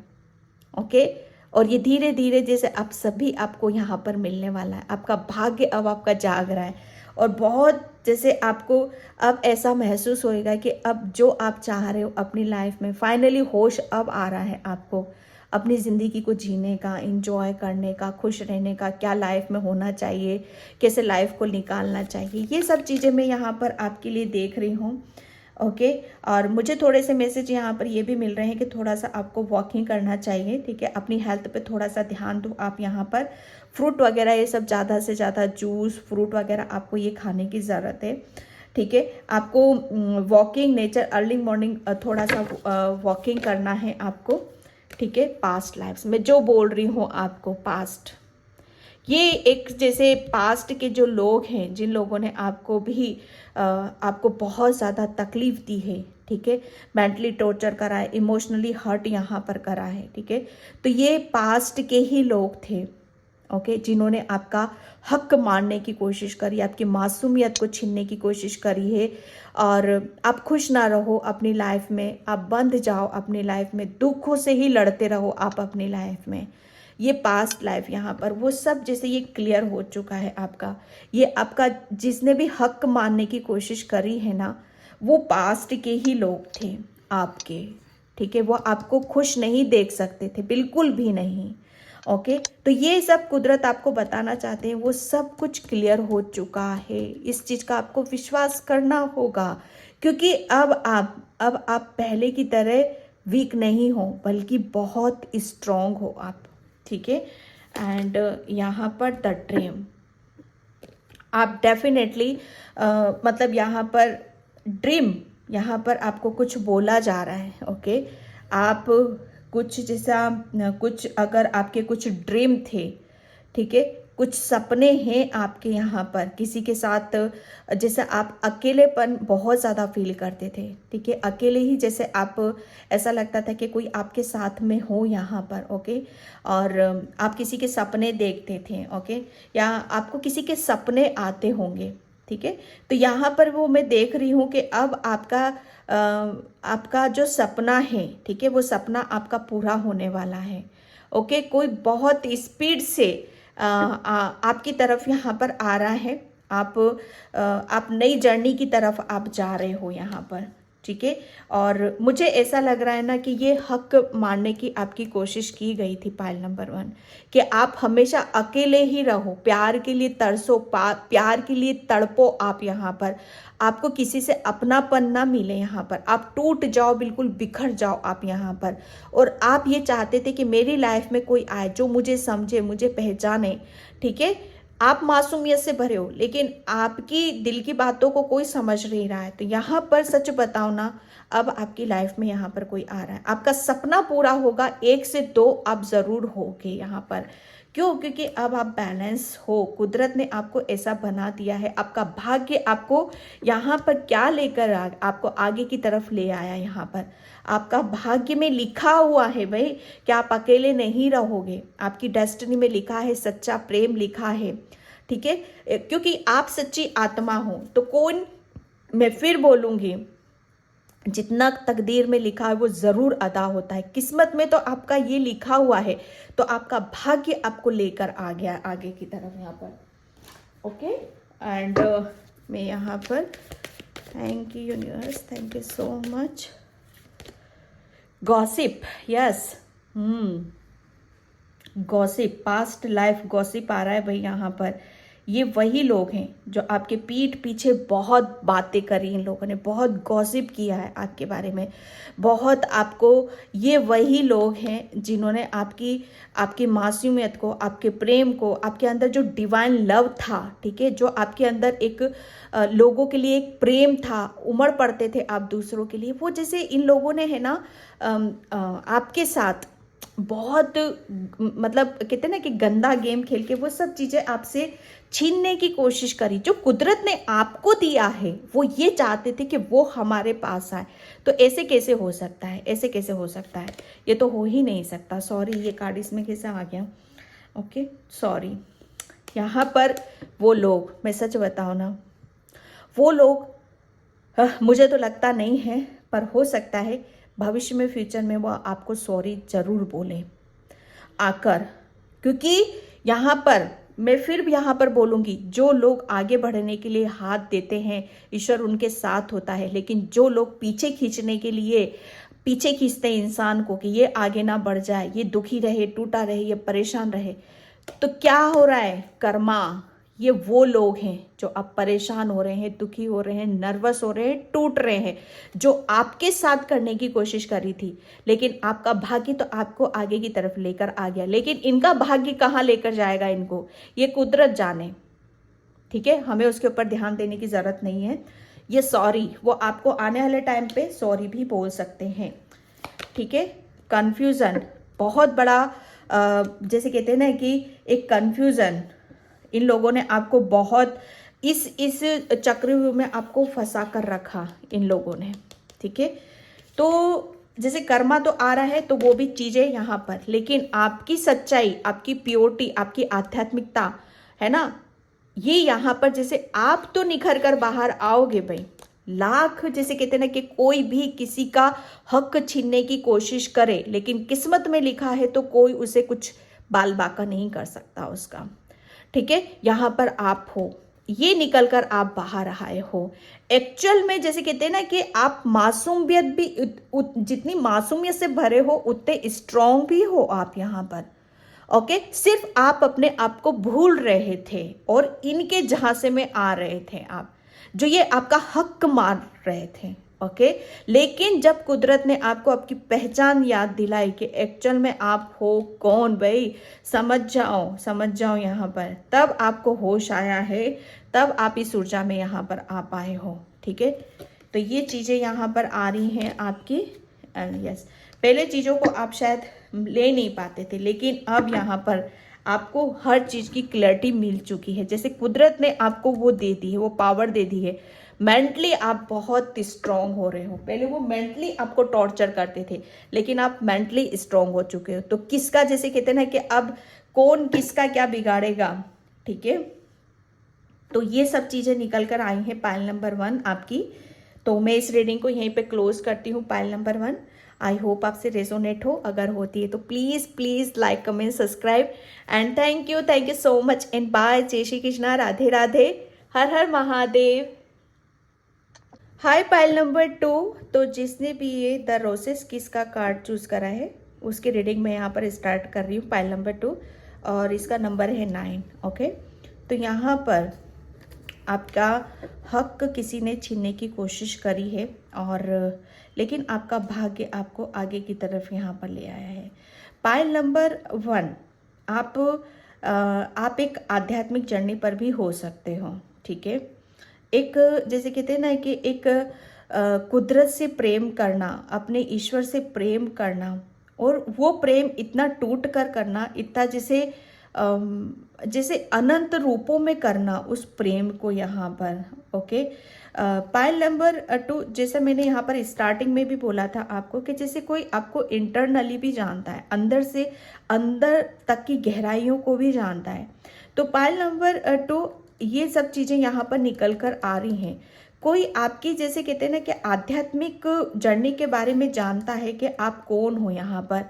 ओके। और ये धीरे धीरे जैसे आप सभी आपको यहाँ पर मिलने वाला है, आपका भाग्य अब आपका जाग रहा है, और बहुत जैसे आपको अब ऐसा महसूस होएगा कि अब जो आप चाह रहे हो अपनी लाइफ में फाइनली होश अब आ रहा है आपको, अपनी ज़िंदगी को जीने का, एंजॉय करने का, खुश रहने का, क्या लाइफ में होना चाहिए, कैसे लाइफ को निकालना चाहिए, ये सब चीज़ें मैं यहाँ पर आपके लिए देख रही हूँ। ओके। और मुझे थोड़े से मैसेज यहाँ पर ये भी मिल रहे हैं कि थोड़ा सा आपको वॉकिंग करना चाहिए, ठीक है, अपनी हेल्थ पे थोड़ा सा ध्यान दो आप यहाँ पर। फ्रूट वगैरह ये सब ज़्यादा से ज़्यादा जूस फ्रूट वगैरह आपको ये खाने की ज़रूरत है, ठीक है। आपको वॉकिंग, नेचर, अर्ली मॉर्निंग थोड़ा सा वॉकिंग करना है आपको, ठीक है। पास्ट लाइफ्स में जो बोल रही हूँ आपको, पास्ट, ये एक जैसे पास्ट के जो लोग हैं, जिन लोगों ने आपको भी आपको बहुत ज़्यादा तकलीफ दी है, ठीक है, मेंटली टॉर्चर करा है, इमोशनली हर्ट यहाँ पर करा है, ठीक है, तो ये पास्ट के ही लोग थे, ओके, जिन्होंने आपका हक मारने की कोशिश करी, आपकी मासूमियत को छीनने की कोशिश करी है, और आप खुश ना रहो अपनी लाइफ में, आप बंध जाओ अपनी लाइफ में, दुखों से ही लड़ते रहो आप अपनी लाइफ में। ये पास्ट लाइफ यहाँ पर वो सब जैसे ये क्लियर हो चुका है आपका। ये आपका जिसने भी हक मानने की कोशिश करी है ना, वो पास्ट के ही लोग थे आपके, ठीक है। वो आपको खुश नहीं देख सकते थे, बिल्कुल भी नहीं। ओके। तो ये सब कुदरत आपको बताना चाहते हैं, वो सब कुछ क्लियर हो चुका है। इस चीज़ का आपको विश्वास करना होगा, क्योंकि अब आप पहले की तरह वीक नहीं हो, बल्कि बहुत स्ट्रॉन्ग हो आप, ठीक है। एंड यहाँ पर द ड्रीम, आप डेफिनेटली मतलब यहाँ पर ड्रीम, यहाँ पर आपको कुछ बोला जा रहा है, ओके। आप कुछ जैसा कुछ, अगर आपके कुछ ड्रीम थे, ठीक है, कुछ सपने हैं आपके यहाँ पर किसी के साथ, जैसे आप अकेलेपन बहुत ज़्यादा फील करते थे, ठीक है, अकेले ही जैसे आप, ऐसा लगता था कि कोई आपके साथ में हो यहाँ पर, ओके। और आप किसी के सपने देखते थे, ओके, या आपको किसी के सपने आते होंगे, ठीक है। तो यहाँ पर वो मैं देख रही हूँ कि अब आपका जो सपना है, ठीक है, वो सपना आपका पूरा होने वाला है, ओके। कोई बहुत स्पीड से आपकी तरफ यहाँ पर आ रहा है, आप नई जर्नी की तरफ आप जा रहे हो यहाँ पर, ठीक है। और मुझे ऐसा लग रहा है ना कि ये हक मारने की आपकी कोशिश की गई थी, पाइल नंबर 1, कि आप हमेशा अकेले ही रहो, प्यार के लिए तरसो, प्यार के लिए तड़पो आप यहाँ पर, आपको किसी से अपनापन ना मिले यहाँ पर, आप टूट जाओ, बिल्कुल बिखर जाओ आप यहाँ पर। और आप ये चाहते थे कि मेरी लाइफ में कोई आए जो मुझे समझे, मुझे पहचाने, ठीक है। आप मासूमियत से भरे हो, लेकिन आपकी दिल की बातों को कोई समझ नहीं रहा है। तो यहाँ पर सच बताओ ना, अब आपकी लाइफ में यहाँ पर कोई आ रहा है, आपका सपना पूरा होगा, 1 से 2 आप ज़रूर होगे यहाँ पर। क्यों? क्योंकि अब आप बैलेंस हो, कुदरत ने आपको ऐसा बना दिया है, आपका भाग्य आपको यहाँ पर क्या लेकर आपको आगे की तरफ ले आया। यहाँ पर आपका भाग्य में लिखा हुआ है भाई कि आप अकेले नहीं रहोगे, आपकी डेस्टिनी में लिखा है, सच्चा प्रेम लिखा है, ठीक है। क्योंकि आप सच्ची आत्मा हो, तो कौन, मैं फिर बोलूँगी, जितना तकदीर में लिखा है वो ज़रूर अदा होता है। किस्मत में तो आपका ये लिखा हुआ है, तो आपका भाग्य आपको लेकर आ गया आगे की तरफ यहाँ पर, ओके। एंड मैं यहाँ पर, thank you universe, thank you so much. Gossip, yes, gossip, past life gossip आ रहा है भाई यहाँ पर। ये वही लोग हैं जो आपके पीठ पीछे बहुत बातें करी, इन लोगों ने बहुत गॉसिप किया है आपके बारे में, बहुत आपको, ये वही लोग हैं जिन्होंने आपकी मासूमियत को, आपके प्रेम को, आपके अंदर जो डिवाइन लव था, ठीक है, जो आपके अंदर एक लोगों के लिए एक प्रेम था, उमड़ पड़ते थे आप दूसरों के लिए, वो जैसे इन लोगों ने है ना आपके साथ बहुत मतलब कहते हैं ना कि गंदा गेम खेल के वो सब चीज़ें आपसे छीनने की कोशिश करी। जो कुदरत ने आपको दिया है वो ये चाहते थे कि वो हमारे पास आए। तो ऐसे कैसे हो सकता है, ऐसे कैसे हो सकता है, ये तो हो ही नहीं सकता। सॉरी, ये कार्ड इसमें कैसे आ गया, ओके सॉरी। यहाँ पर वो लोग, मैं सच बताऊँ ना, वो लोग मुझे तो लगता नहीं है, पर हो सकता है भविष्य में, फ्यूचर में वो आपको सॉरी जरूर बोले आकर। क्योंकि यहाँ पर मैं फिर यहाँ पर बोलूँगी, जो लोग आगे बढ़ने के लिए हाथ देते हैं ईश्वर उनके साथ होता है, लेकिन जो लोग पीछे खींचने के लिए पीछे खींचते हैं इंसान को कि ये आगे ना बढ़ जाए, ये दुखी रहे, टूटा रहे, ये परेशान रहे, तो क्या हो रहा है, कर्मा। ये वो लोग हैं जो अब परेशान हो रहे हैं, दुखी हो रहे हैं, नर्वस हो रहे हैं, टूट रहे हैं, जो आपके साथ करने की कोशिश करी थी, लेकिन आपका भाग्य तो आपको आगे की तरफ लेकर आ गया, लेकिन इनका भाग्य कहाँ लेकर जाएगा इनको, ये कुदरत जाने। ठीक है, हमें उसके ऊपर ध्यान देने की जरूरत नहीं है। ये सॉरी वो आपको आने वाले टाइम पे सॉरी भी बोल सकते हैं। ठीक है, कंफ्यूजन बहुत बड़ा, जैसे कहते हैं ना कि एक कंफ्यूजन, इन लोगों ने आपको बहुत इस चक्रव्यूह में आपको फंसा कर रखा इन लोगों ने। ठीक है, तो जैसे कर्मा तो आ रहा है तो वो भी चीजें यहाँ पर, लेकिन आपकी सच्चाई, आपकी प्योरिटी, आपकी आध्यात्मिकता है ना, ये यहाँ पर जैसे आप तो निखर कर बाहर आओगे भाई। लाख जैसे कहते हैं ना कि कोई भी किसी का हक छीनने की कोशिश करे, लेकिन किस्मत में लिखा है तो कोई उसे कुछ बाल बाका नहीं कर सकता उसका। ठीक है, यहाँ पर आप हो, ये निकल कर आप बाहर आए हो। एक्चुअल में जैसे कहते हैं ना कि आप मासूमियत भी जितनी मासूमियत से भरे हो उतने स्ट्रांग भी हो आप यहाँ पर। ओके, सिर्फ आप अपने आप को भूल रहे थे और इनके झांसे में आ रहे थे आप, जो ये आपका हक मार रहे थे। ओके, लेकिन जब कुदरत ने आपको आपकी पहचान याद दिलाई कि एक्चुअल में आप हो कौन भाई, समझ जाओ यहाँ पर, तब आपको होश आया है, तब आप इस ऊर्जा में यहाँ पर आ पाए हो। ठीक है, तो ये चीज़ें यहाँ पर आ रही हैं आपकी। यस, पहले चीज़ों को आप शायद ले नहीं पाते थे, लेकिन अब यहाँ पर आपको हर चीज़ की क्लैरिटी मिल चुकी है। जैसे कुदरत ने आपको वो दे दी है, वो पावर दे दी है। मेंटली आप बहुत स्ट्रांग हो रहे हो। पहले वो मेंटली आपको टॉर्चर करते थे, लेकिन आप मेंटली स्ट्रांग हो चुके हो। तो किसका, जैसे कहते हैं ना कि अब कौन किसका क्या बिगाड़ेगा। ठीक है, तो ये सब चीज़ें निकल कर आई हैं पाइल नंबर 1 आपकी। तो मैं इस रीडिंग को यहीं पे क्लोज करती हूँ, पाइल नंबर 1। आई होप आपसे रेजोनेट हो, अगर होती है तो please please like comment subscribe and thank you so much and bye. जय श्री कृष्णा, राधे राधे, हर हर महादेव। Hi pile number 2। तो जिसने भी ये द रोसेस किस का कार्ड चूज करा है उसकी रीडिंग मैं यहाँ पर स्टार्ट कर रही हूँ, पाइल नंबर 2, और इसका नंबर है 9। ओके, तो यहाँ पर आपका हक किसी ने छीनने की कोशिश करी है, और लेकिन आपका भाग्य आपको आगे की तरफ यहाँ पर ले आया है। पाइल नंबर 1, आप एक आध्यात्मिक जर्नी पर भी हो सकते हो। ठीक है, एक जैसे कहते हैं ना कि एक कुदरत से प्रेम करना, अपने ईश्वर से प्रेम करना, और वो प्रेम इतना टूट कर करना, इतना जैसे अनंत रूपों में करना उस प्रेम को यहाँ पर। ओके, पाइल नंबर 2, जैसे मैंने यहाँ पर स्टार्टिंग में भी बोला था आपको कि जैसे कोई आपको इंटरनली भी जानता है, अंदर से अंदर तक की गहराइयों को भी जानता है। तो पाइल नंबर 2, ये सब चीज़ें यहाँ पर निकल कर आ रही हैं। कोई आपकी जैसे कहते हैं ना कि आध्यात्मिक जर्नी के बारे में जानता है कि आप कौन हो यहाँ पर।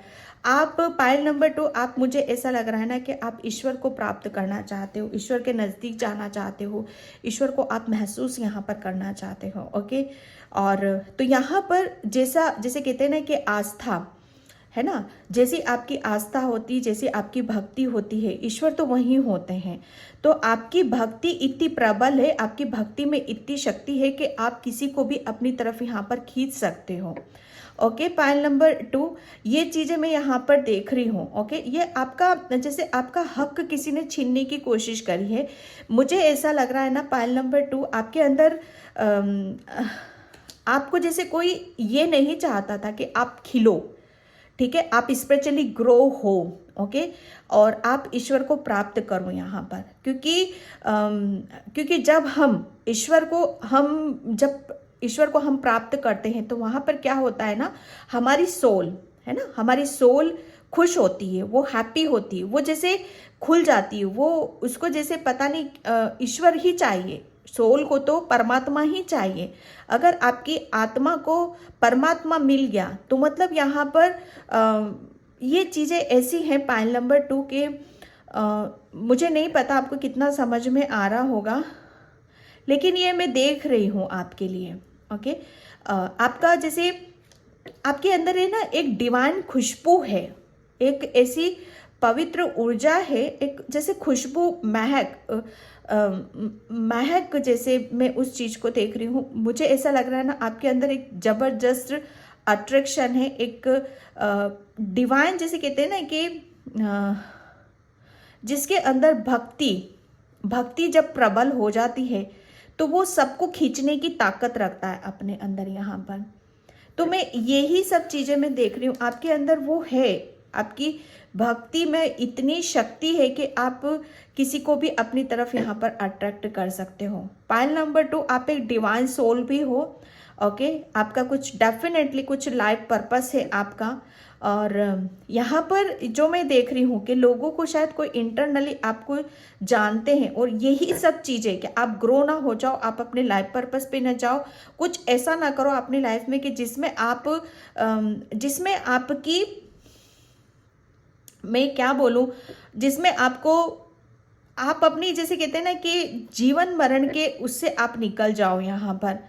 आप पाइल नंबर 2, आप, मुझे ऐसा लग रहा है ना कि आप ईश्वर को प्राप्त करना चाहते हो, ईश्वर के नज़दीक जाना चाहते हो, ईश्वर को आप महसूस यहाँ पर करना चाहते हो। ओके, और तो यहाँ पर जैसे कहते हैं ना कि आस्था है ना, जैसी आपकी आस्था होती, जैसी आपकी भक्ति होती है, ईश्वर तो वहीं होते हैं। तो आपकी भक्ति इतनी प्रबल है, आपकी भक्ति में इतनी शक्ति है कि आप किसी को भी अपनी तरफ यहाँ पर खींच सकते हो। ओके, पाइल नंबर 2, ये चीज़ें मैं यहाँ पर देख रही हूँ। ओके, ये आपका जैसे आपका हक किसी ने छीनने की कोशिश करी है, मुझे ऐसा लग रहा है ना पाइल नंबर 2, आपके अंदर आपको जैसे कोई ये नहीं चाहता था कि आप खिलो। ठीक है, आप स्पिरिचुअली ग्रो हो, ओके, और आप ईश्वर को प्राप्त करो यहाँ पर, क्योंकि जब ईश्वर को हम प्राप्त करते हैं तो वहाँ पर क्या होता है ना, हमारी सोल है ना, हमारी सोल खुश होती है, वो हैप्पी होती है, वो जैसे खुल जाती है, वो उसको जैसे पता नहीं ईश्वर ही चाहिए, सोल को तो परमात्मा ही चाहिए। अगर आपकी आत्मा को परमात्मा मिल गया तो मतलब यहाँ पर ये चीज़ें ऐसी हैं पाइल नंबर 2 के, मुझे नहीं पता आपको कितना समझ में आ रहा होगा, लेकिन ये मैं देख रही हूँ आपके लिए, ओके। आपका जैसे आपके अंदर है ना एक डिवाइन खुशबू है, एक ऐसी पवित्र ऊर्जा है, एक जैसे खुशबू महक जैसे मैं उस चीज़ को देख रही हूँ। मुझे ऐसा लग रहा है ना आपके अंदर एक जबरदस्त अट्रैक्शन है, एक डिवाइन जैसे कहते हैं ना कि जिसके अंदर भक्ति जब प्रबल हो जाती है तो वो सबको खींचने की ताकत रखता है अपने अंदर यहाँ पर। तो मैं यही सब चीज़ें मैं देख रही हूँ आपके अंदर, वो है, आपकी भक्ति में इतनी शक्ति है कि आप किसी को भी अपनी तरफ यहाँ पर अट्रैक्ट कर सकते हो। पाइल नंबर 2, आप एक डिवाइन सोल भी हो, ओके। आपका कुछ डेफिनेटली कुछ लाइफ पर्पस है आपका, और यहाँ पर जो मैं देख रही हूँ कि लोगों को शायद कोई इंटरनली आपको जानते हैं, और यही सब चीज़ें कि आप ग्रो ना हो जाओ, आप अपने लाइफ पर्पस पे ना जाओ, कुछ ऐसा ना करो अपनी लाइफ में कि जिसमें आपकी, मैं क्या बोलूँ, जिसमें आप अपनी जैसे कहते हैं ना कि जीवन मरण के उससे आप निकल जाओ। यहाँ पर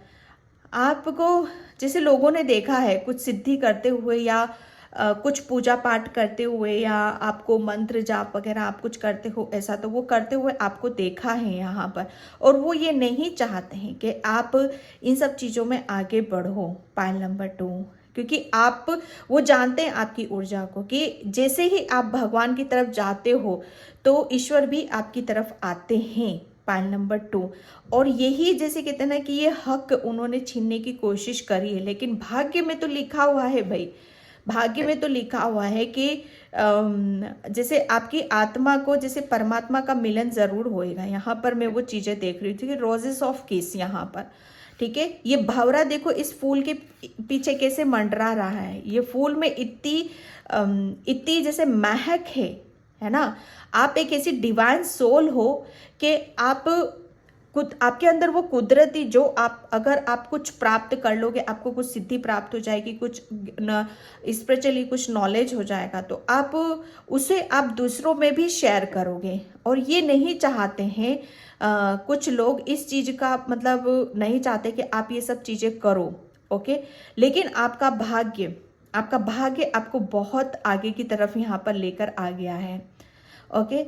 आपको जैसे लोगों ने देखा है कुछ सिद्धि करते हुए या कुछ पूजा पाठ करते हुए, या आपको मंत्र जाप वगैरह आप कुछ करते हो ऐसा, तो वो करते हुए आपको देखा है यहाँ पर, और वो ये नहीं चाहते हैं कि आप इन सब चीज़ों में आगे बढ़ो। पाइल नंबर 2, क्योंकि वो जानते हैं आपकी ऊर्जा को कि जैसे ही आप भगवान की तरफ जाते हो तो ईश्वर भी आपकी तरफ आते हैं। पाइल नंबर 2, और यही जैसे कहते हैं ना कि ये हक उन्होंने छीनने की कोशिश करी है, लेकिन भाग्य में तो लिखा हुआ है भाई, भाग्य में तो लिखा हुआ है कि जैसे आपकी आत्मा को जैसे परमात्मा का मिलन जरूर होएगा। यहाँ पर मैं वो चीज़ें देख रही थी कि रोजेस ऑफ किस यहाँ पर, ठीक है, ये भंवरा देखो इस फूल के पीछे कैसे मंडरा रहा है, ये फूल में इतनी जैसे महक है ना। आप एक ऐसी डिवाइन सोल हो कि आपके अंदर वो कुदरती जो अगर आप कुछ प्राप्त कर लोगे, आपको कुछ सिद्धि प्राप्त हो जाएगी, कुछ स्पिरिचुअली कुछ नॉलेज हो जाएगा, तो आप उसे आप दूसरों में भी शेयर करोगे। और ये नहीं चाहते हैं कुछ लोग इस चीज़ का मतलब नहीं चाहते कि आप ये सब चीज़ें करो, ओके। लेकिन आपका भाग्य आपको बहुत आगे की तरफ यहाँ पर लेकर आ गया है, ओके।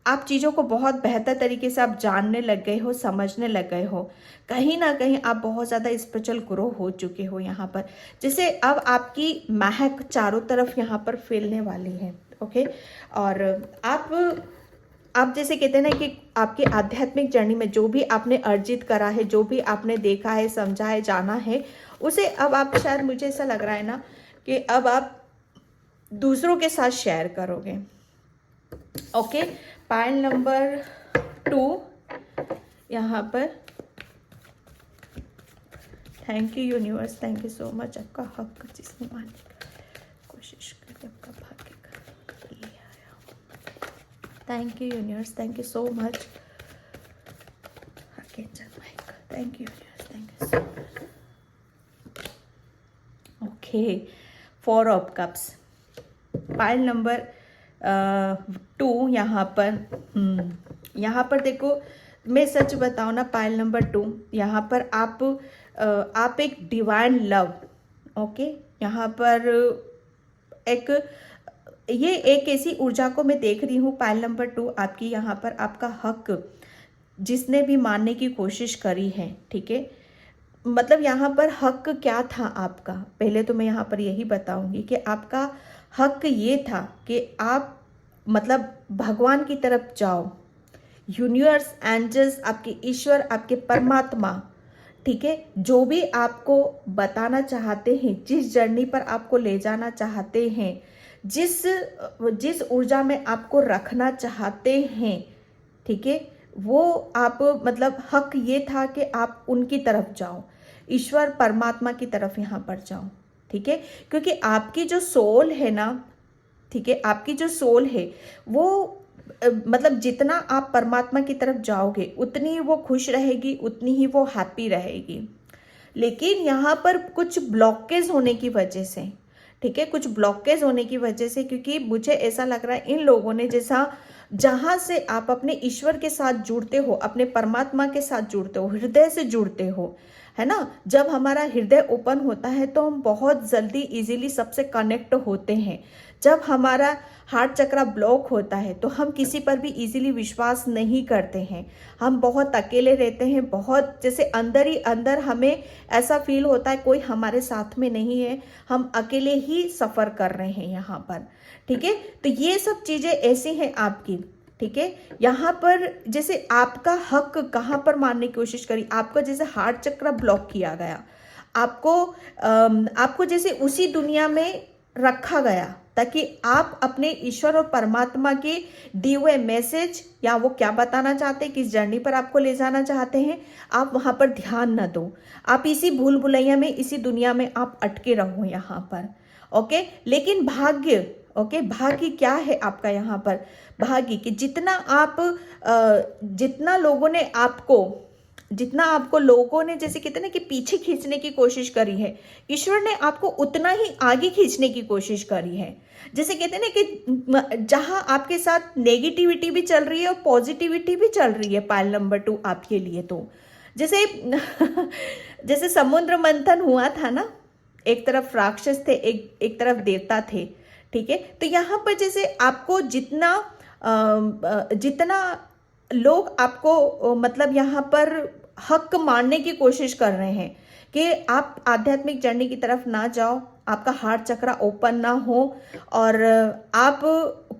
आप चीज़ों को बहुत बेहतर तरीके से आप जानने लग गए हो, समझने लग गए हो, कहीं ना कहीं आप बहुत ज़्यादा स्पिरिचुअल ग्रो हो चुके हो यहाँ पर। जैसे अब आपकी महक चारों तरफ यहाँ पर फैलने वाली है, ओके। और आप जैसे कहते हैं ना कि आपकी आध्यात्मिक जर्नी में जो भी आपने अर्जित करा है, जो भी आपने देखा है, समझा है, जाना है, उसे अब आप शायद, मुझे ऐसा लग रहा है ना कि अब आप दूसरों के साथ शेयर करोगे, ओके। पाइल नंबर 2 यहाँ पर, thank you universe, thank you so much. आपका हक जिसने मानने की कोशिश करी, आपका भाग्य कर ले आया। Thank you universe, thank you so much. Archangel Mike, thank you universe, thank you so much. Okay, 4 of cups, pile number 2 यहाँ पर देखो, मैं सच बताऊँ ना, पाइल नंबर 2 यहाँ पर आप एक डिवाइन लव, ओके। यहाँ पर एक ऐसी ऊर्जा को मैं देख रही हूँ पाइल नंबर 2 आपकी, यहाँ पर आपका हक जिसने भी मानने की कोशिश करी है, ठीक है। मतलब यहाँ पर हक क्या था आपका, पहले तो मैं यहाँ पर यही बताऊंगी कि आपका हक ये था कि आप मतलब भगवान की तरफ जाओ, यूनिवर्स, एंजल्स, आपके ईश्वर, आपके परमात्मा, ठीक है, जो भी आपको बताना चाहते हैं, जिस जर्नी पर आपको ले जाना चाहते हैं, जिस जिस ऊर्जा में आपको रखना चाहते हैं, ठीक है, वो आप मतलब हक ये था कि आप उनकी तरफ जाओ, ईश्वर परमात्मा की तरफ यहाँ पर जाओ। ठीक है, क्योंकि आपकी जो सोल है ना, ठीक है, आपकी जो सोल है वो मतलब जितना आप परमात्मा की तरफ जाओगे उतनी ही वो खुश रहेगी, उतनी ही वो हैप्पी रहेगी। लेकिन यहाँ पर कुछ ब्लॉकेज होने की वजह से, ठीक है, कुछ ब्लॉकेज होने की वजह से, क्योंकि मुझे ऐसा लग रहा है इन लोगों ने जैसा जहाँ से आप अपने ईश्वर के साथ जुड़ते हो, अपने परमात्मा के साथ जुड़ते हो, हृदय से जुड़ते हो, है ना, जब हमारा हृदय ओपन होता है तो हम बहुत जल्दी इजीली सबसे कनेक्ट होते हैं। जब हमारा हार्ट चक्रा ब्लॉक होता है तो हम किसी पर भी इजीली विश्वास नहीं करते हैं, हम बहुत अकेले रहते हैं, बहुत जैसे अंदर ही अंदर हमें ऐसा फील होता है कोई हमारे साथ में नहीं है, हम अकेले ही सफ़र कर रहे हैं यहाँ पर। ठीक है, तो ये सब चीज़ें ऐसी हैं आपकी। ठीक है, यहाँ पर जैसे आपका हक कहाँ पर मानने की कोशिश करी, आपका जैसे हार्ट चक्र ब्लॉक किया गया, आपको जैसे उसी दुनिया में रखा गया ताकि आप अपने ईश्वर और परमात्मा के दिए हुए मैसेज या वो क्या बताना चाहते हैं, किस जर्नी पर आपको ले जाना चाहते हैं, आप वहाँ पर ध्यान न दो, आप इसी भूल भुलैया में, इसी दुनिया में आप अटके रहो यहाँ पर। ओके, लेकिन भाग्य, ओके, भाग्य क्या है आपका यहाँ पर, भाग्य कि जितना आपको लोगों ने जैसे कहते हैं ना कि पीछे खींचने की कोशिश करी है, ईश्वर ने आपको उतना ही आगे खींचने की कोशिश करी है। जैसे कहते हैं ना कि जहां आपके साथ नेगेटिविटी भी चल रही है और पॉजिटिविटी भी चल रही है, पायल नंबर 2 आपके लिए। तो जैसे जैसे समुद्र मंथन हुआ था ना, एक तरफ राक्षस थे, एक तरफ देवता थे। ठीक है, तो यहाँ पर जैसे आपको जितना लोग आपको मतलब यहाँ पर हक मारने की कोशिश कर रहे हैं कि आप आध्यात्मिक जर्नी की तरफ ना जाओ, आपका हार्ट चक्र ओपन ना हो और आप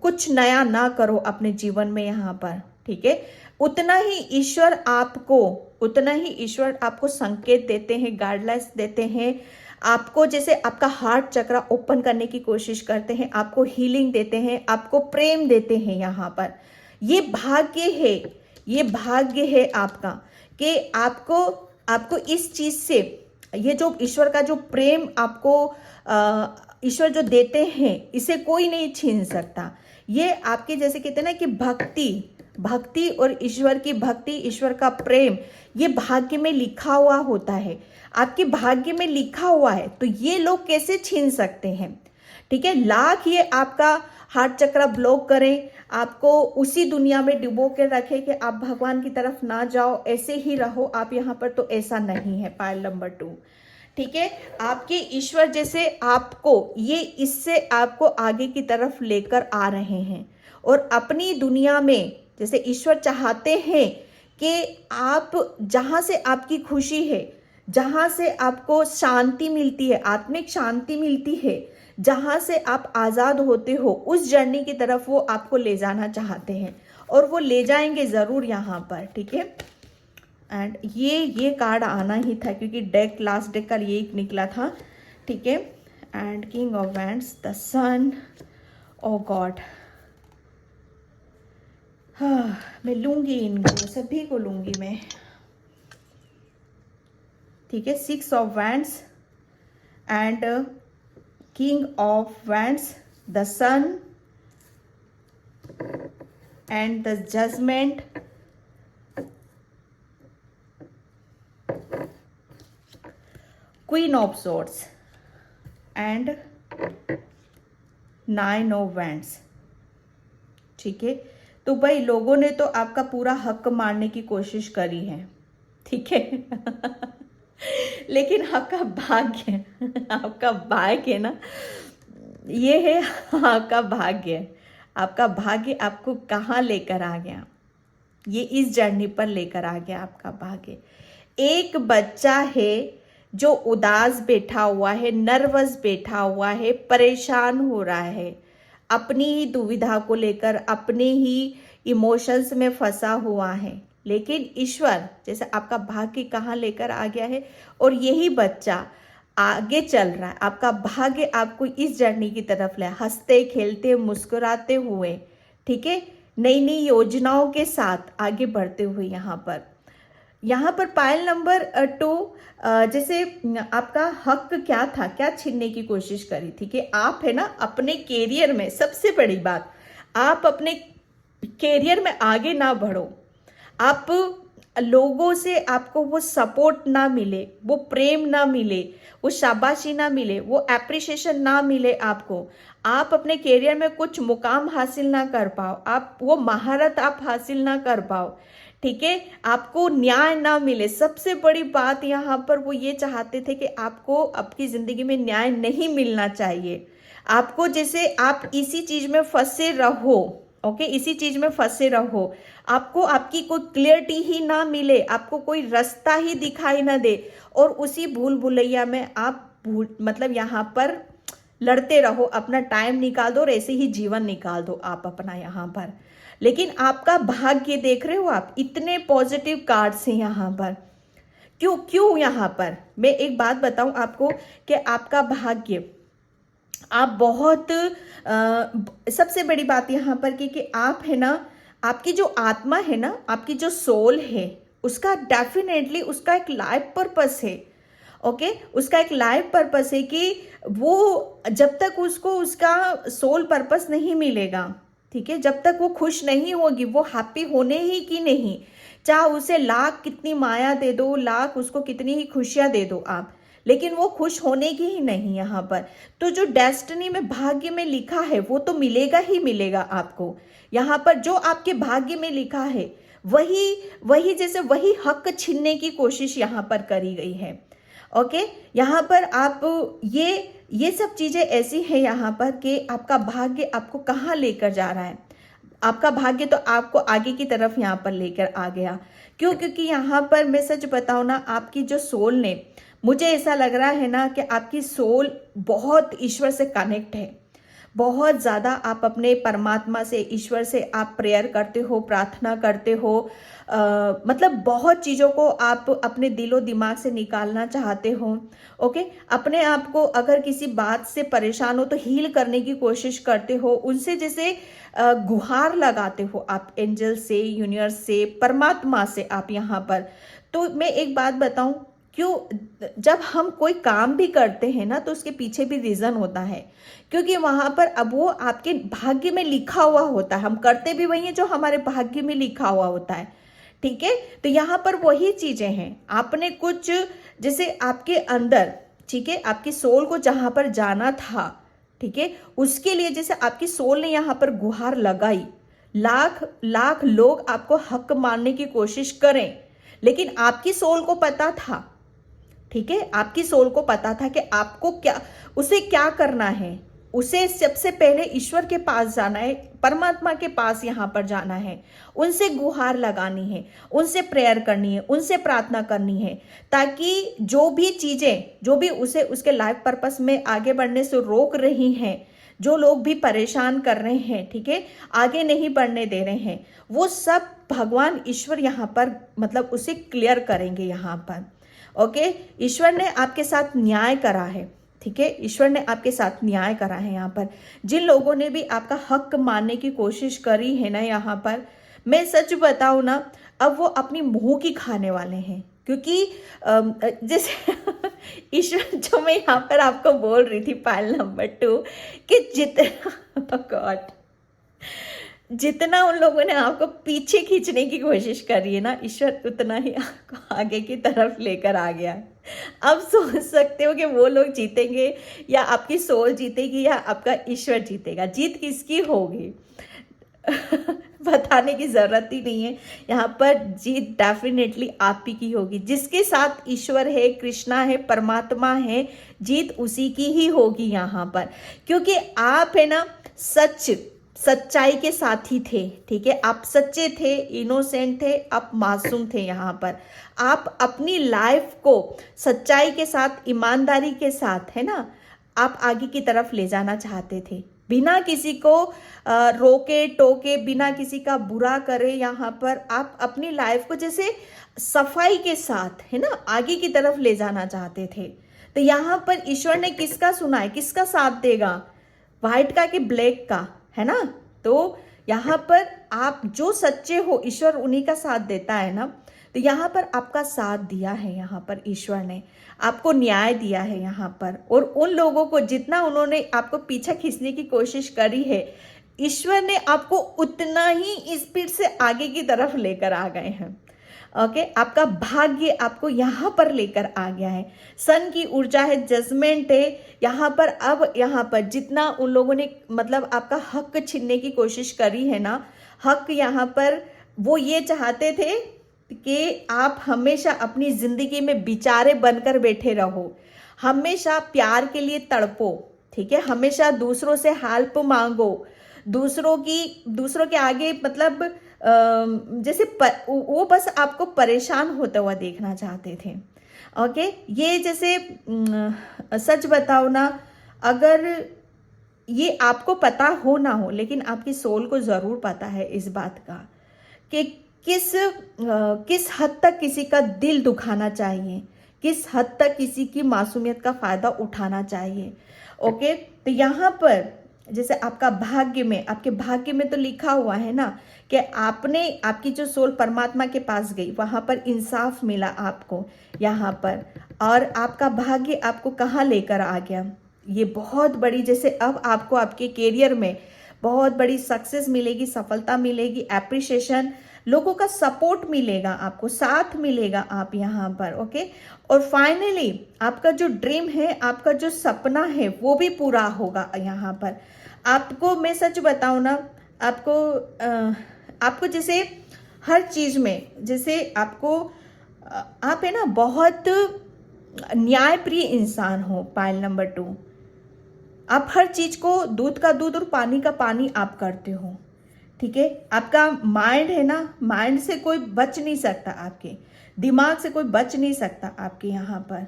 कुछ नया ना करो अपने जीवन में यहाँ पर। ठीक है, उतना ही ईश्वर आपको संकेत देते हैं, गाइडलाइंस देते हैं, आपको जैसे आपका हार्ट चक्र ओपन करने की कोशिश करते हैं, आपको हीलिंग देते हैं, आपको प्रेम देते हैं यहाँ पर। ये भाग्य है आपका कि आपको इस चीज से, ये जो ईश्वर का जो प्रेम आपको ईश्वर जो देते हैं, इसे कोई नहीं छीन सकता। ये आपके जैसे कहते हैं ना कि भक्ति और ईश्वर की भक्ति, ईश्वर का प्रेम, ये भाग्य में लिखा हुआ होता है, आपके भाग्य में लिखा हुआ है, तो ये लोग कैसे छीन सकते हैं। ठीक है, लाख ये आपका हार्ट चक्र ब्लॉक करें, आपको उसी दुनिया में डुबो के रखे कि आप भगवान की तरफ ना जाओ, ऐसे ही रहो आप यहाँ पर, तो ऐसा नहीं है पायल नंबर 2। ठीक है, आपके ईश्वर जैसे आपको ये इससे आपको आगे की तरफ लेकर आ रहे हैं और अपनी दुनिया में जैसे ईश्वर चाहते हैं कि आप जहाँ से आपकी खुशी है, जहाँ से आपको शांति मिलती है, आत्मिक शांति मिलती है, जहाँ से आप आज़ाद होते हो, उस जर्नी की तरफ वो आपको ले जाना चाहते हैं और वो ले जाएंगे ज़रूर यहाँ पर। ठीक है, एंड ये कार्ड आना ही था क्योंकि डेक लास्ट डेक का ये निकला था। ठीक है, and king of wands, the sun, oh god, हाँ मैं लूँगी इनको, सभी को लूँगी मैं। ठीक है, 6 of wands and King of Wands, the Sun and the Judgment, Queen of Swords and 9 of Wands। ठीक है, तो भाई लोगों ने तो आपका पूरा हक मारने की कोशिश करी है। ठीक है लेकिन आपका भाग्य ना, ये है आपका भाग्य आपको कहाँ लेकर आ गया, ये इस जर्नी पर लेकर आ गया आपका भाग्य। एक बच्चा है जो उदास बैठा हुआ है, नर्वस बैठा हुआ है, परेशान हो रहा है, अपनी ही दुविधा को लेकर, अपने ही इमोशंस में फंसा हुआ है। लेकिन ईश्वर जैसे आपका भाग्य कहाँ लेकर आ गया है, और यही बच्चा आगे चल रहा है, आपका भाग्य आपको इस जर्नी की तरफ ले, हंसते खेलते मुस्कुराते हुए, ठीक है, नई नई योजनाओं के साथ आगे बढ़ते हुए। यहाँ पर पायल नंबर 2, जैसे आपका हक क्या था, क्या छीनने की कोशिश करी थी कि आप है ना अपने कैरियर में, सबसे बड़ी बात, आप अपने कैरियर में आगे ना बढ़ो, आप लोगों से आपको वो सपोर्ट ना मिले, वो प्रेम ना मिले, वो शाबाशी ना मिले, वो एप्रिसिएशन ना मिले आपको, आप अपने कैरियर में कुछ मुकाम हासिल ना कर पाओ, आप वो महारत आप हासिल ना कर पाओ, ठीक है, आपको न्याय ना मिले। सबसे बड़ी बात यहाँ पर वो ये चाहते थे कि आपको आपकी जिंदगी में न्याय नहीं मिलना चाहिए, आपको जैसे आप इसी चीज में फंसे रहो, ओके, इसी चीज में फंसे रहो, आपको आपकी कोई क्लियरिटी ही ना मिले, आपको कोई रास्ता ही दिखाई ना दे, और उसी भूल भुलैया में आप मतलब यहाँ पर लड़ते रहो, अपना टाइम निकाल दो और ऐसे ही जीवन निकाल दो आप अपना यहाँ पर। लेकिन आपका भाग्य देख रहे हो आप, इतने पॉजिटिव कार्ड्स हैं यहाँ पर। क्यों क्यों यहाँ पर मैं एक बात बताऊं आपको कि आपका भाग्य, आप बहुत सबसे बड़ी बात यहाँ पर कि आप है ना, आपकी जो आत्मा है ना, आपकी जो सोल है, उसका डेफिनेटली उसका एक लाइफ पर्पस है, ओके, उसका एक लाइफ पर्पस है कि वो जब तक उसको उसका सोल पर्पस नहीं मिलेगा, ठीक है, जब तक वो खुश नहीं होगी, वो हैप्पी होने ही की नहीं, चाहे उसे लाख कितनी माया दे दो, लाख उसको कितनी ही खुशियां दे दो आप, लेकिन वो खुश होने की ही नहीं यहाँ पर। तो जो डेस्टिनी में, भाग्य में लिखा है वो तो मिलेगा ही मिलेगा आपको। यहाँ पर जो आपके भाग्य में लिखा है वही वही जैसे वही हक छीनने की कोशिश यहाँ पर करी गई है, ओके। यहाँ पर आप ये सब चीजें ऐसी हैं यहाँ पर कि आपका भाग्य आपको कहाँ लेकर जा रहा है, आपका भाग्य तो आपको आगे की तरफ यहाँ पर लेकर आ गया। क्यों? क्योंकि यहाँ पर मैं सच बताऊँ ना, आपकी जो सोल ने, मुझे ऐसा लग रहा है ना कि आपकी सोल बहुत ईश्वर से कनेक्ट है, बहुत ज़्यादा आप अपने परमात्मा से, ईश्वर से आप प्रेयर करते हो, प्रार्थना करते हो, मतलब बहुत चीज़ों को आप अपने दिलो दिमाग से निकालना चाहते हो, ओके। अपने आप को अगर किसी बात से परेशान हो तो हील करने की कोशिश करते हो, उनसे जैसे गुहार लगाते हो आप, एंजल से, यूनिवर्स से, परमात्मा से आप यहाँ पर। तो मैं एक बात बताऊं, क्यों जब हम कोई काम भी करते हैं ना तो उसके पीछे भी रीजन होता है, क्योंकि वहां पर अब वो आपके भाग्य में लिखा हुआ होता है, हम करते भी वही है जो हमारे भाग्य में लिखा हुआ होता है, ठीक है। तो यहाँ पर वही चीजें हैं, आपने कुछ जैसे आपके अंदर, ठीक है, आपकी सोल को जहां पर जाना था, ठीक है, उसके लिए जैसे आपकी सोल ने यहाँ पर गुहार लगाई, लाख लाख लोग आपको हक मानने की कोशिश करें, लेकिन आपकी सोल को पता था, ठीक है, आपकी सोल को पता था कि आपको क्या, उसे क्या करना है, उसे सबसे पहले ईश्वर के पास जाना है, परमात्मा के पास यहाँ पर जाना है, उनसे गुहार लगानी है, उनसे प्रेयर करनी है, उनसे प्रार्थना करनी है, ताकि जो भी चीजें, जो भी उसे उसके लाइफ पर्पस में आगे बढ़ने से रोक रही हैं, जो लोग भी परेशान कर रहे हैं, ठीक है, आगे नहीं बढ़ने दे रहे हैं, वो सब भगवान ईश्वर यहाँ पर मतलब उसे क्लियर करेंगे यहाँ पर, ओके। ईश्वर ने आपके साथ न्याय करा है, ठीक है, ईश्वर ने आपके साथ न्याय करा है यहाँ पर। जिन लोगों ने भी आपका हक मानने की कोशिश करी है ना यहाँ पर, मैं सच बताऊँ ना, अब वो अपनी मुंह की खाने वाले हैं, क्योंकि जैसे ईश्वर, जो मैं यहाँ पर आपको बोल रही थी पायल नंबर 2 कि जितना गॉड, जितना उन लोगों ने आपको पीछे खींचने की कोशिश करी है ना, ईश्वर उतना ही आपको आगे की तरफ लेकर आ गया। अब सोच सकते हो कि वो लोग जीतेंगे या आपकी सोल जीतेगी या आपका ईश्वर जीतेगा, जीत किसकी होगी बताने की जरूरत ही नहीं है, यहाँ पर जीत डेफिनेटली आप ही की होगी। जिसके साथ ईश्वर है, कृष्णा है, परमात्मा है, जीत उसी की ही होगी यहाँ पर, क्योंकि आप है ना सच्चाई के साथी थे, ठीक है, आप सच्चे थे, इनोसेंट थे, आप मासूम थे यहाँ पर। आप अपनी लाइफ को सच्चाई के साथ, ईमानदारी के साथ, है ना, आप आगे की तरफ ले जाना चाहते थे, बिना किसी को रोके टोके, बिना किसी का बुरा करे, यहाँ पर आप अपनी लाइफ को जैसे सफाई के साथ है ना आगे की तरफ ले जाना चाहते थे। तो यहाँ पर ईश्वर ने किसका सुना है, किसका साथ देगा, व्हाइट का कि ब्लैक का, है ना। तो यहाँ पर आप जो सच्चे हो ईश्वर उन्हीं का साथ देता है ना। तो यहाँ पर आपका साथ दिया है, यहाँ पर ईश्वर ने आपको न्याय दिया है यहाँ पर। और उन लोगों को जितना उन्होंने आपको पीछे खींचने की कोशिश करी है, ईश्वर ने आपको उतना ही स्पीड से आगे की तरफ लेकर आ गए हैं। ओके, आपका भाग्य आपको यहाँ पर लेकर आ गया है। सन की ऊर्जा है, जजमेंट है यहाँ पर। अब यहाँ पर जितना उन लोगों ने मतलब आपका हक छीनने की कोशिश करी है ना, हक यहाँ पर वो ये चाहते थे कि आप हमेशा अपनी जिंदगी में बेचारे बनकर बैठे रहो, हमेशा प्यार के लिए तड़पो, ठीक है, हमेशा दूसरों से हेल्प मांगो, दूसरों के आगे मतलब जैसे वो बस आपको परेशान होता हुआ देखना चाहते थे। ओके, ये जैसे सच बताओ ना, अगर ये आपको पता हो ना हो, लेकिन आपकी सोल को ज़रूर पता है इस बात का कि किस हद तक किसी का दिल दुखाना चाहिए, किस हद तक किसी की मासूमियत का फ़ायदा उठाना चाहिए। ओके, तो यहाँ पर जैसे आपका भाग्य में, आपके भाग्य में तो लिखा हुआ है ना कि आपकी जो सोल परमात्मा के पास गई, वहाँ पर इंसाफ मिला आपको यहाँ पर, और आपका भाग्य आपको कहाँ लेकर आ गया। ये बहुत बड़ी, जैसे अब आपको आपके कैरियर में बहुत बड़ी सक्सेस मिलेगी, सफलता मिलेगी, एप्रिसिएशन, लोगों का सपोर्ट मिलेगा, आपको साथ मिलेगा आप यहाँ पर। ओके, और फाइनली आपका जो ड्रीम है, आपका जो सपना है, वो भी पूरा होगा यहाँ पर। आपको मैं सच बताऊँ ना, आपको जैसे हर चीज़ में, जैसे आप है ना बहुत न्यायप्रिय इंसान हो। पाइल नंबर 2, आप हर चीज को दूध का दूध और पानी का पानी आप करते हो, ठीक है। आपका माइंड है ना, माइंड से कोई बच नहीं सकता, आपके दिमाग से कोई बच नहीं सकता आपके यहाँ पर।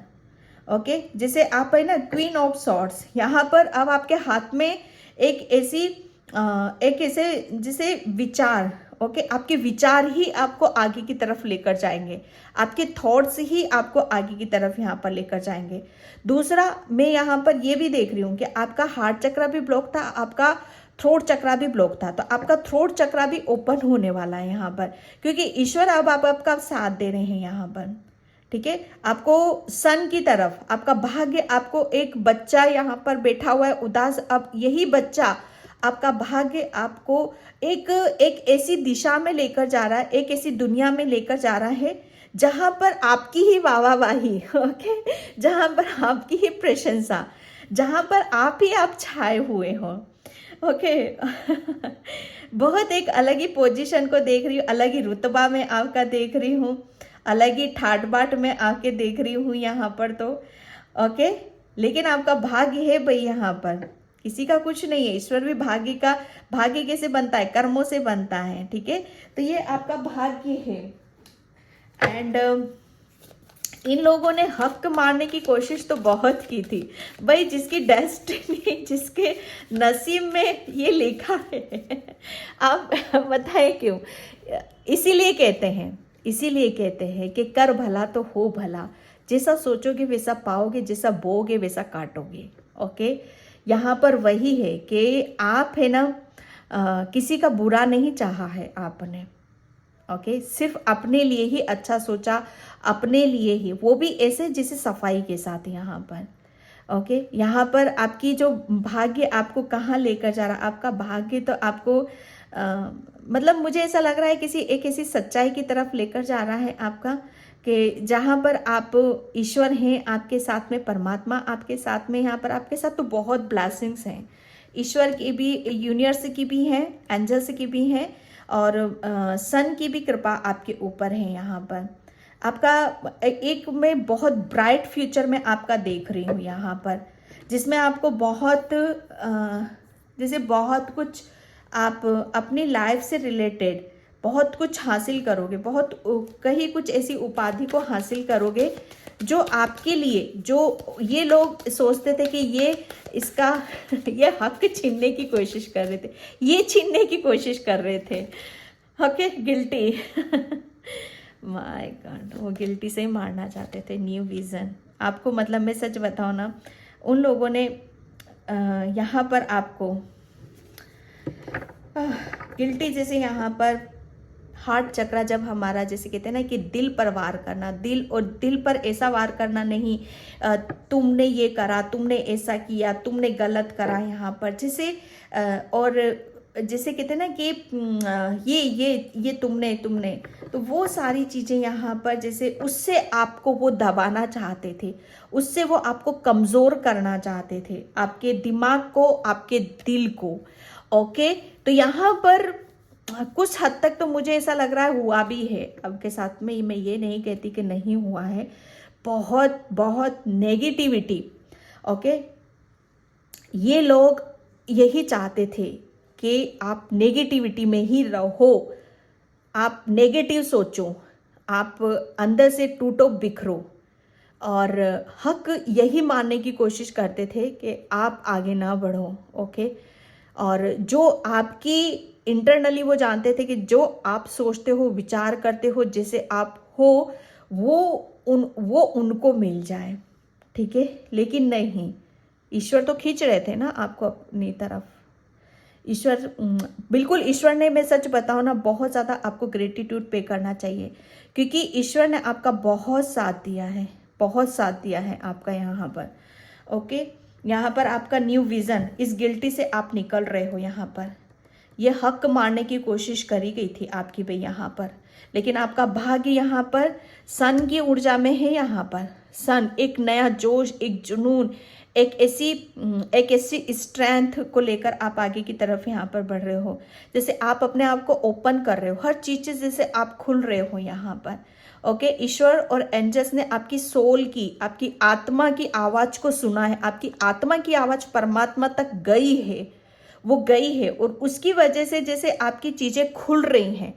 ओके, जैसे आप है ना क्वीन ऑफ सॉर्ड्स, यहाँ पर अब आपके हाथ में एक ऐसे जैसे विचार, ओके, आपके विचार ही आपको आगे की तरफ लेकर जाएंगे, आपके थॉट्स ही आपको आगे की तरफ यहाँ पर लेकर जाएंगे। दूसरा, मैं यहाँ पर ये भी देख रही हूँ कि आपका हार्ट चक्र भी ब्लॉक था, आपका थ्रोट चक्र भी ब्लॉक था, तो आपका थ्रोट चक्र भी ओपन होने वाला है यहाँ पर, क्योंकि ईश्वर अब आपका साथ दे रहे हैं यहाँ पर, ठीक है। आपको सन की तरफ, आपका भाग्य, आपको एक बच्चा यहाँ पर बैठा हुआ है उदास, अब यही बच्चा आपका भाग्य आपको एक ऐसी दिशा में लेकर जा रहा है, एक ऐसी दुनिया में लेकर जा रहा है जहाँ पर आपकी ही वाहवाही, ओके, जहाँ पर आपकी ही प्रशंसा, जहाँ पर आप छाए हुए हो। ओके बहुत एक अलग ही पोजीशन को देख रही हूँ, अलग ही रुतबा में आपका देख रही हूँ, अलग ही ठाट बाट में आके देख रही हूँ यहाँ पर। तो ओके, लेकिन आपका भाग्य है भाई, यहाँ पर किसी का कुछ नहीं है। ईश्वर भी भाग्य कैसे बनता है, कर्मों से बनता है, ठीक है। तो ये आपका भाग्य है। एंड इन लोगों ने हक मारने की कोशिश तो बहुत की थी भाई, जिसकी डेस्टिनी, जिसके नसीब में ये लिखा है। आप बताएं क्यों? इसीलिए कहते हैं कि कर भला तो हो भला, जैसा सोचोगे वैसा पाओगे, जैसा बोओगे वैसा काटोगे। ओके, यहाँ पर वही है कि आप है ना किसी का बुरा नहीं चाहा है आपने। ओके, सिर्फ अपने लिए ही अच्छा सोचा, अपने लिए ही, वो भी ऐसे जैसे सफाई के साथ यहाँ पर। ओके, यहाँ पर आपकी जो भाग्य आपको कहाँ लेकर जा रहा है, आपका भाग्य तो आपको मतलब मुझे ऐसा लग रहा है एक ऐसी सच्चाई की तरफ लेकर जा रहा है आपका, कि जहाँ पर आप ईश्वर हैं आपके साथ में, परमात्मा आपके साथ में, यहाँ पर आपके साथ तो बहुत ब्लेसिंग्स हैं, ईश्वर की भी, यूनिवर्स की भी हैं, एंजल्स की भी हैं, और सन की भी कृपा आपके ऊपर है यहाँ पर। आपका एक मैं बहुत ब्राइट फ्यूचर में आपका देख रही हूँ यहाँ पर, जिसमें आपको जैसे बहुत कुछ आप अपनी लाइफ से रिलेटेड बहुत कुछ हासिल करोगे, बहुत कहीं कुछ ऐसी उपाधि को हासिल करोगे जो आपके लिए, जो ये लोग सोचते थे कि ये इसका ये हक छीनने की कोशिश कर रहे थे, ये छीनने की कोशिश कर रहे थे। ओके, गिल्टी माय गॉड, वो गिल्टी से ही मारना चाहते थे न्यू विज़न आपको। मतलब मैं सच बताऊँ ना, उन लोगों ने यहाँ पर आपको गिल्टी जैसे यहाँ पर हार्ट चक्रा, जब हमारा जैसे कहते हैं ना कि दिल पर वार करना, दिल और दिल पर ऐसा वार करना नहीं, तुमने ये करा, तुमने ऐसा किया, तुमने गलत करा यहाँ पर, जैसे और जैसे कहते हैं ना कि ये तुमने तो वो सारी चीज़ें यहाँ पर जैसे उससे आपको वो दबाना चाहते थे, उससे वो आपको कमज़ोर करना चाहते थे, आपके दिमाग को, आपके दिल को। ओके, तो यहाँ पर कुछ हद तक तो मुझे ऐसा लग रहा है हुआ भी है आपके साथ में, मैं ये नहीं कहती कि नहीं हुआ है, बहुत बहुत नेगेटिविटी। ओके, ये लोग यही चाहते थे कि आप नेगेटिविटी में ही रहो, आप नेगेटिव सोचो, आप अंदर से टूटो बिखरो, और हक यही मानने की कोशिश करते थे कि आप आगे ना बढ़ो। ओके, और जो आपकी इंटरनली वो जानते थे कि जो आप सोचते हो, विचार करते हो, जैसे आप हो, वो उनको मिल जाए। ठीक है, लेकिन नहीं, ईश्वर तो खींच रहे थे ना आपको अपनी तरफ। ईश्वर बिल्कुल, ईश्वर ने, मैं सच बताऊँ ना, बहुत ज़्यादा आपको ग्रेटिट्यूड पे करना चाहिए, क्योंकि ईश्वर ने आपका बहुत साथ दिया है, बहुत साथ दिया है आपका यहाँ पर। ओके, यहाँ पर आपका न्यू विज़न, इस गिल्टी से आप निकल रहे हो। यहाँ पर ये हक मारने की कोशिश करी गई थी आपकी भाई यहाँ पर, लेकिन आपका भाग्य यहाँ पर सन की ऊर्जा में है। यहाँ पर सन, एक नया जोश, एक जुनून, एक ऐसी स्ट्रेंथ को लेकर आप आगे की तरफ यहाँ पर बढ़ रहे हो, जैसे आप अपने आप को ओपन कर रहे हो, हर चीज़ से जैसे आप खुल रहे हो यहाँ पर। ओके, ईश्वर और एंजल्स ने आपकी सोल की, आपकी आत्मा की आवाज़ को सुना है, आपकी आत्मा की आवाज़ परमात्मा तक गई है, वो गई है, और उसकी वजह से जैसे आपकी चीज़ें खुल रही हैं,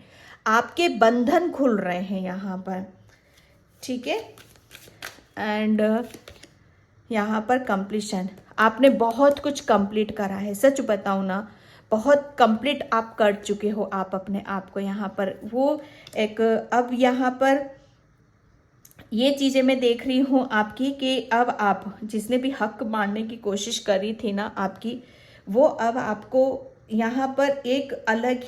आपके बंधन खुल रहे हैं यहाँ पर। ठीक है, एंड यहाँ पर कंप्लीशन, आपने बहुत कुछ कंप्लीट करा है, सच बताऊँ ना, बहुत कंप्लीट आप कर चुके हो आप अपने आप को यहाँ पर। वो एक, अब यहाँ पर ये चीज़ें मैं देख रही हूँ आपकी कि अब आप जिसने भी हक मारने की कोशिश करी थी ना आपकी, वो अब आपको यहाँ पर एक अलग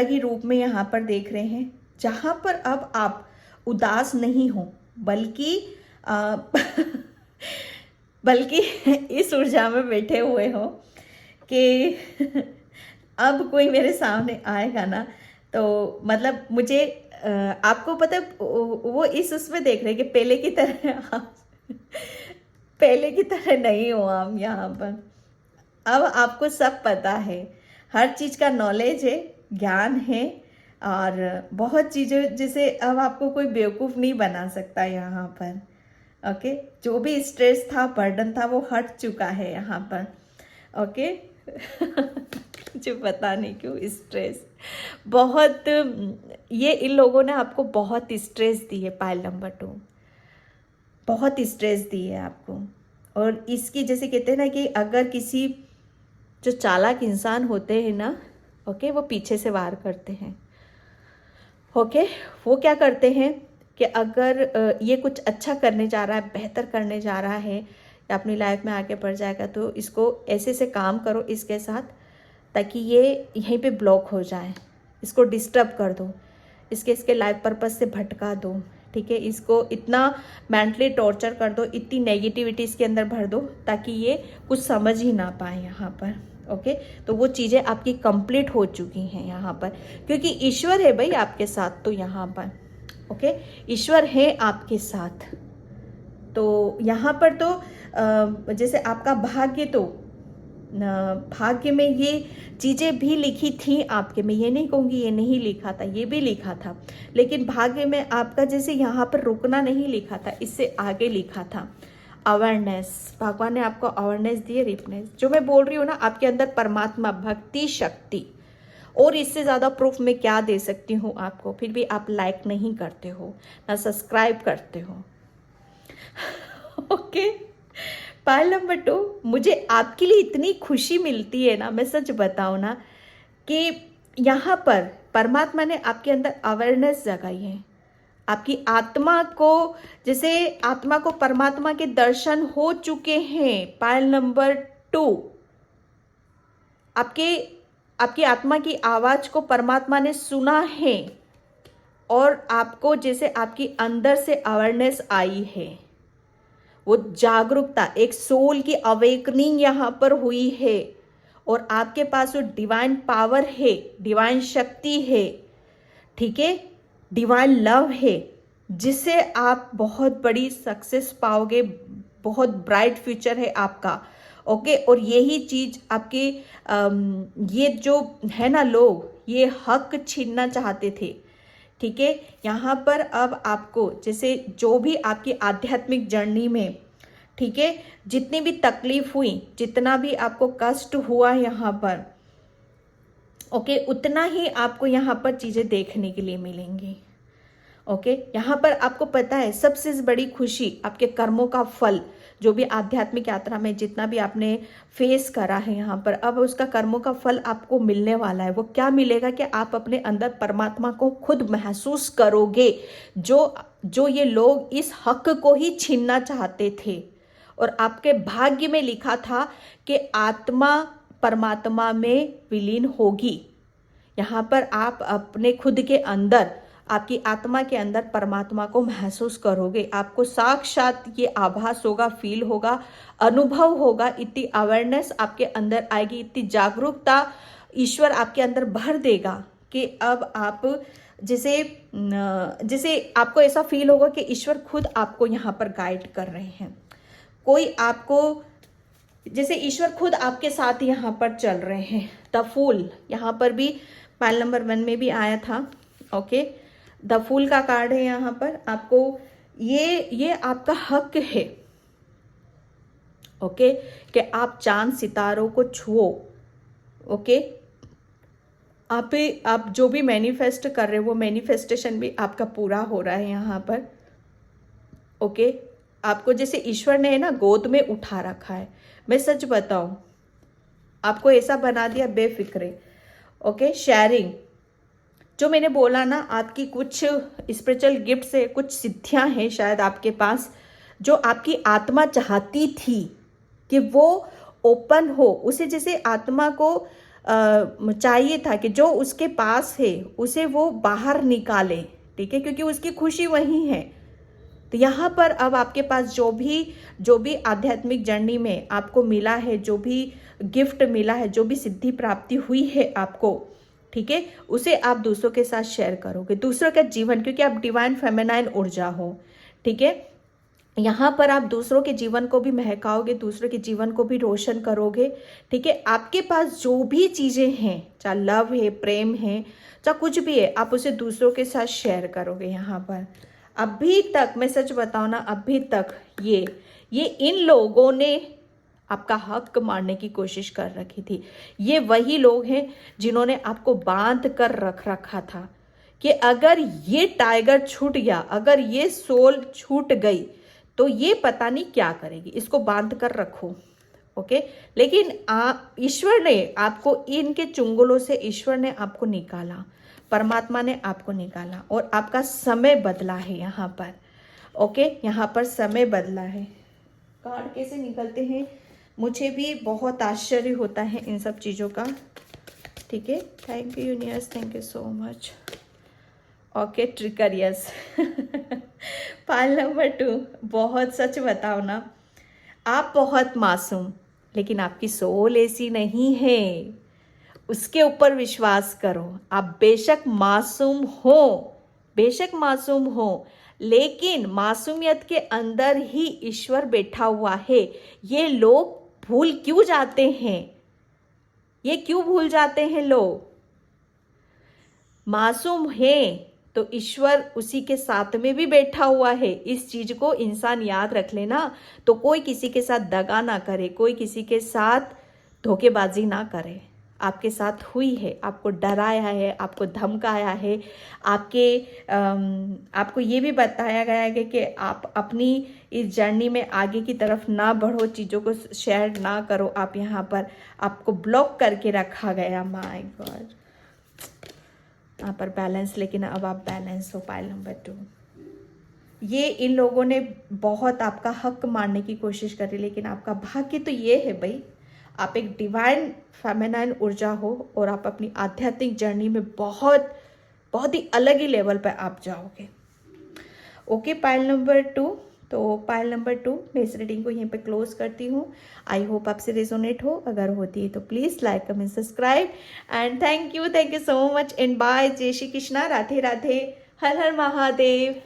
ही रूप में यहाँ पर देख रहे हैं, जहाँ पर अब आप उदास नहीं हो, बल्कि बल्कि इस ऊर्जा में बैठे हुए हो कि अब कोई मेरे सामने आएगा ना, तो मतलब मुझे आपको पता है, वो इस उसमें देख रहे हैं कि पहले की तरह नहीं हो हम यहाँ पर। अब आपको सब पता है, हर चीज़ का नॉलेज है, ज्ञान है, और बहुत चीज़ें जैसे अब आपको कोई बेवकूफ़ नहीं बना सकता यहाँ पर। ओके, जो भी स्ट्रेस था, बर्डन था, वो हट चुका है यहाँ पर। ओके मुझे पता नहीं क्यों स्ट्रेस बहुत, ये इन लोगों ने आपको बहुत स्ट्रेस दी है, पाइल नंबर 2 बहुत स्ट्रेस दी है आपको। और इसकी जैसे कहते हैं ना कि अगर किसी जो चालाक इंसान होते हैं ना, ओके, वो पीछे से वार करते हैं। ओके, वो क्या करते हैं कि अगर ये कुछ अच्छा करने जा रहा है, बेहतर करने जा रहा है, या अपनी लाइफ में आगे बढ़ जाएगा, तो इसको ऐसे से काम करो इसके साथ, ताकि ये यहीं पे ब्लॉक हो जाए, इसको डिस्टर्ब कर दो, इसके लाइफ पर्पस से भटका दो। ठीक है, इसको इतना मेंटली टॉर्चर कर दो, इतनी नेगेटिविटी इसके अंदर भर दो, ताकि ये कुछ समझ ही ना पाए यहाँ पर। ओके, तो वो चीज़ें आपकी कंप्लीट हो चुकी हैं यहाँ पर, क्योंकि ईश्वर है भाई आपके साथ। तो यहाँ पर ओके, ईश्वर है आपके साथ। तो यहाँ पर तो जैसे आपका भाग्य, तो भाग्य में ये चीज़ें भी लिखी थी आपके, मैं ये नहीं कहूँगी ये नहीं लिखा था, ये भी लिखा था, लेकिन भाग्य में आपका जैसे यहाँ पर रुकना नहीं लिखा था, इससे आगे लिखा था अवेयरनेस। भगवान ने आपको अवेयरनेस दी है, रिपनेस, जो मैं बोल रही हूँ ना, आपके अंदर परमात्मा, भक्ति, शक्ति, और इससे ज़्यादा प्रूफ मैं क्या दे सकती हूँ आपको, फिर भी आप लाइक नहीं करते हो ना सब्सक्राइब करते हो। ओके, पायल नंबर 2, मुझे आपके लिए इतनी खुशी मिलती है ना, मैं सच बताऊँ ना, कि यहाँ पर परमात्मा ने आपके अंदर अवेयरनेस जगाई है। आपकी आत्मा को, जैसे आत्मा को परमात्मा के दर्शन हो चुके हैं। पायल नंबर 2, आपकी आत्मा की आवाज को परमात्मा ने सुना है और आपको जैसे आपकी अंदर से अवेयरनेस आई है, वो जागरूकता, एक सोल की अवेकनिंग यहाँ पर हुई है और आपके पास वो डिवाइन पावर है, डिवाइन शक्ति है, ठीक है, डिवाइन लव है, जिससे आप बहुत बड़ी सक्सेस पाओगे, बहुत ब्राइट फ्यूचर है आपका। ओके, और यही चीज आपके ये जो है ना, लोग ये हक छीनना चाहते थे, ठीक है। यहाँ पर अब आपको जैसे जो भी आपकी आध्यात्मिक जर्नी में, ठीक है, जितनी भी तकलीफ हुई, जितना भी आपको कष्ट हुआ यहाँ पर, ओके, उतना ही आपको यहाँ पर चीजें देखने के लिए मिलेंगी। ओके, यहाँ पर आपको पता है सबसे बड़ी खुशी आपके कर्मों का फल, जो भी आध्यात्मिक यात्रा में जितना भी आपने फेस करा है यहाँ पर, अब उसका कर्मों का फल आपको मिलने वाला है। वो क्या मिलेगा कि आप अपने अंदर परमात्मा को खुद महसूस करोगे, जो ये लोग इस हक को ही छीनना चाहते थे। और आपके भाग्य में लिखा था कि आत्मा परमात्मा में विलीन होगी। यहाँ पर आप अपने खुद के अंदर, आपकी आत्मा के अंदर परमात्मा को महसूस करोगे। आपको साक्षात ये आभास होगा, फील होगा, अनुभव होगा, इतनी अवेयरनेस आपके अंदर आएगी, इतनी जागरूकता ईश्वर आपके अंदर भर देगा कि अब आप जैसे आपको ऐसा फील होगा कि ईश्वर खुद आपको यहाँ पर गाइड कर रहे हैं। कोई आपको, जैसे ईश्वर खुद आपके साथ यहाँ पर चल रहे हैं। द फूल, यहाँ पर भी पायल नंबर 1 में भी आया था। ओके, द फूल का कार्ड है यहाँ पर। आपको ये आपका हक है, ओके, कि आप चांद सितारों को छुओ। ओके, आप जो भी मैनिफेस्ट कर रहे हो, वो मैनिफेस्टेशन भी आपका पूरा हो रहा है यहाँ पर। ओके, आपको जैसे ईश्वर ने है ना गोद में उठा रखा है। मैं सच बताऊं, आपको ऐसा बना दिया बेफिक्रे। ओके, शेयरिंग, जो मैंने बोला ना, आपकी कुछ स्पिरिचुअल गिफ्ट से कुछ सिद्धियां हैं शायद आपके पास, जो आपकी आत्मा चाहती थी कि वो ओपन हो। उसे जैसे आत्मा को चाहिए था कि जो उसके पास है उसे वो बाहर निकाले, ठीक है, क्योंकि उसकी खुशी वही है। तो यहाँ पर अब आपके पास जो भी आध्यात्मिक जर्नी में आपको मिला है, जो भी गिफ्ट मिला है, जो भी सिद्धि प्राप्ति हुई है आपको, ठीक है, उसे आप दूसरों के साथ शेयर करोगे, दूसरों का जीवन, क्योंकि आप डिवाइन फेमिनाइन ऊर्जा हो, ठीक है। यहाँ पर आप दूसरों के जीवन को भी महकाओगे, दूसरों के जीवन को भी रोशन करोगे, ठीक है। आपके पास जो भी चीजें हैं, चाहे लव है, प्रेम है, चाहे कुछ भी है, आप उसे दूसरों के साथ शेयर करोगे। यहाँ पर अभी तक मैं सच बताऊं ना, अभी तक ये इन लोगों ने आपका हक मारने की कोशिश कर रखी थी। ये वही लोग हैं जिन्होंने आपको बांध कर रख रखा था कि अगर ये टाइगर छूट गया, अगर ये सोल छूट गई, तो ये पता नहीं क्या करेगी, इसको बांध कर रखो। ओके, लेकिन ईश्वर ने आपको, इनके चुंगलों से ईश्वर ने आपको निकाला, परमात्मा ने आपको निकाला और आपका समय बदला है यहाँ पर। ओके, यहाँ पर समय बदला है। कार्ड कैसे निकलते हैं, मुझे भी बहुत आश्चर्य होता है इन सब चीज़ों का, ठीक है। Thank you universe, thank you so much. Okay, trigger, yes. Payal number 2, बहुत सच बताओ ना, आप बहुत मासूम, लेकिन आपकी सोल ऐसी नहीं है। उसके ऊपर विश्वास करो। आप बेशक मासूम हो, लेकिन मासूमियत के अंदर ही ईश्वर बैठा हुआ है। ये लोग भूल क्यों जाते हैं? ये क्यों भूल जाते हैं लोग? मासूम है तो ईश्वर उसी के साथ में भी बैठा हुआ है। इस चीज को इंसान याद रख लेना, तो कोई किसी के साथ दगा ना करे, कोई किसी के साथ धोखेबाजी ना करे। आपके साथ हुई है, आपको डराया है, आपको धमकाया है, आपको ये भी बताया गया है कि आप अपनी इस जर्नी में आगे की तरफ ना बढ़ो, चीज़ों को शेयर ना करो, आप यहाँ पर आपको ब्लॉक करके रखा गया। माय गॉड, यहाँ पर बैलेंस, लेकिन अब आप बैलेंस हो। पाइल नंबर 2, ये इन लोगों ने बहुत आपका हक मारने की कोशिश करी, लेकिन आपका भाग्य तो ये है भाई, आप एक डिवाइन फेमिनाइन ऊर्जा हो और आप अपनी आध्यात्मिक जर्नी में बहुत बहुत ही अलग ही लेवल पर आप जाओगे। ओके पाइल नंबर 2, तो पाइल नंबर 2 मैं इस रीडिंग को यहीं पे क्लोज करती हूँ। आई होप आपसे रेजोनेट हो, अगर होती है तो please like comment subscribe and thank you so much and bye. जय श्री कृष्णा, राधे राधे, हर हर महादेव।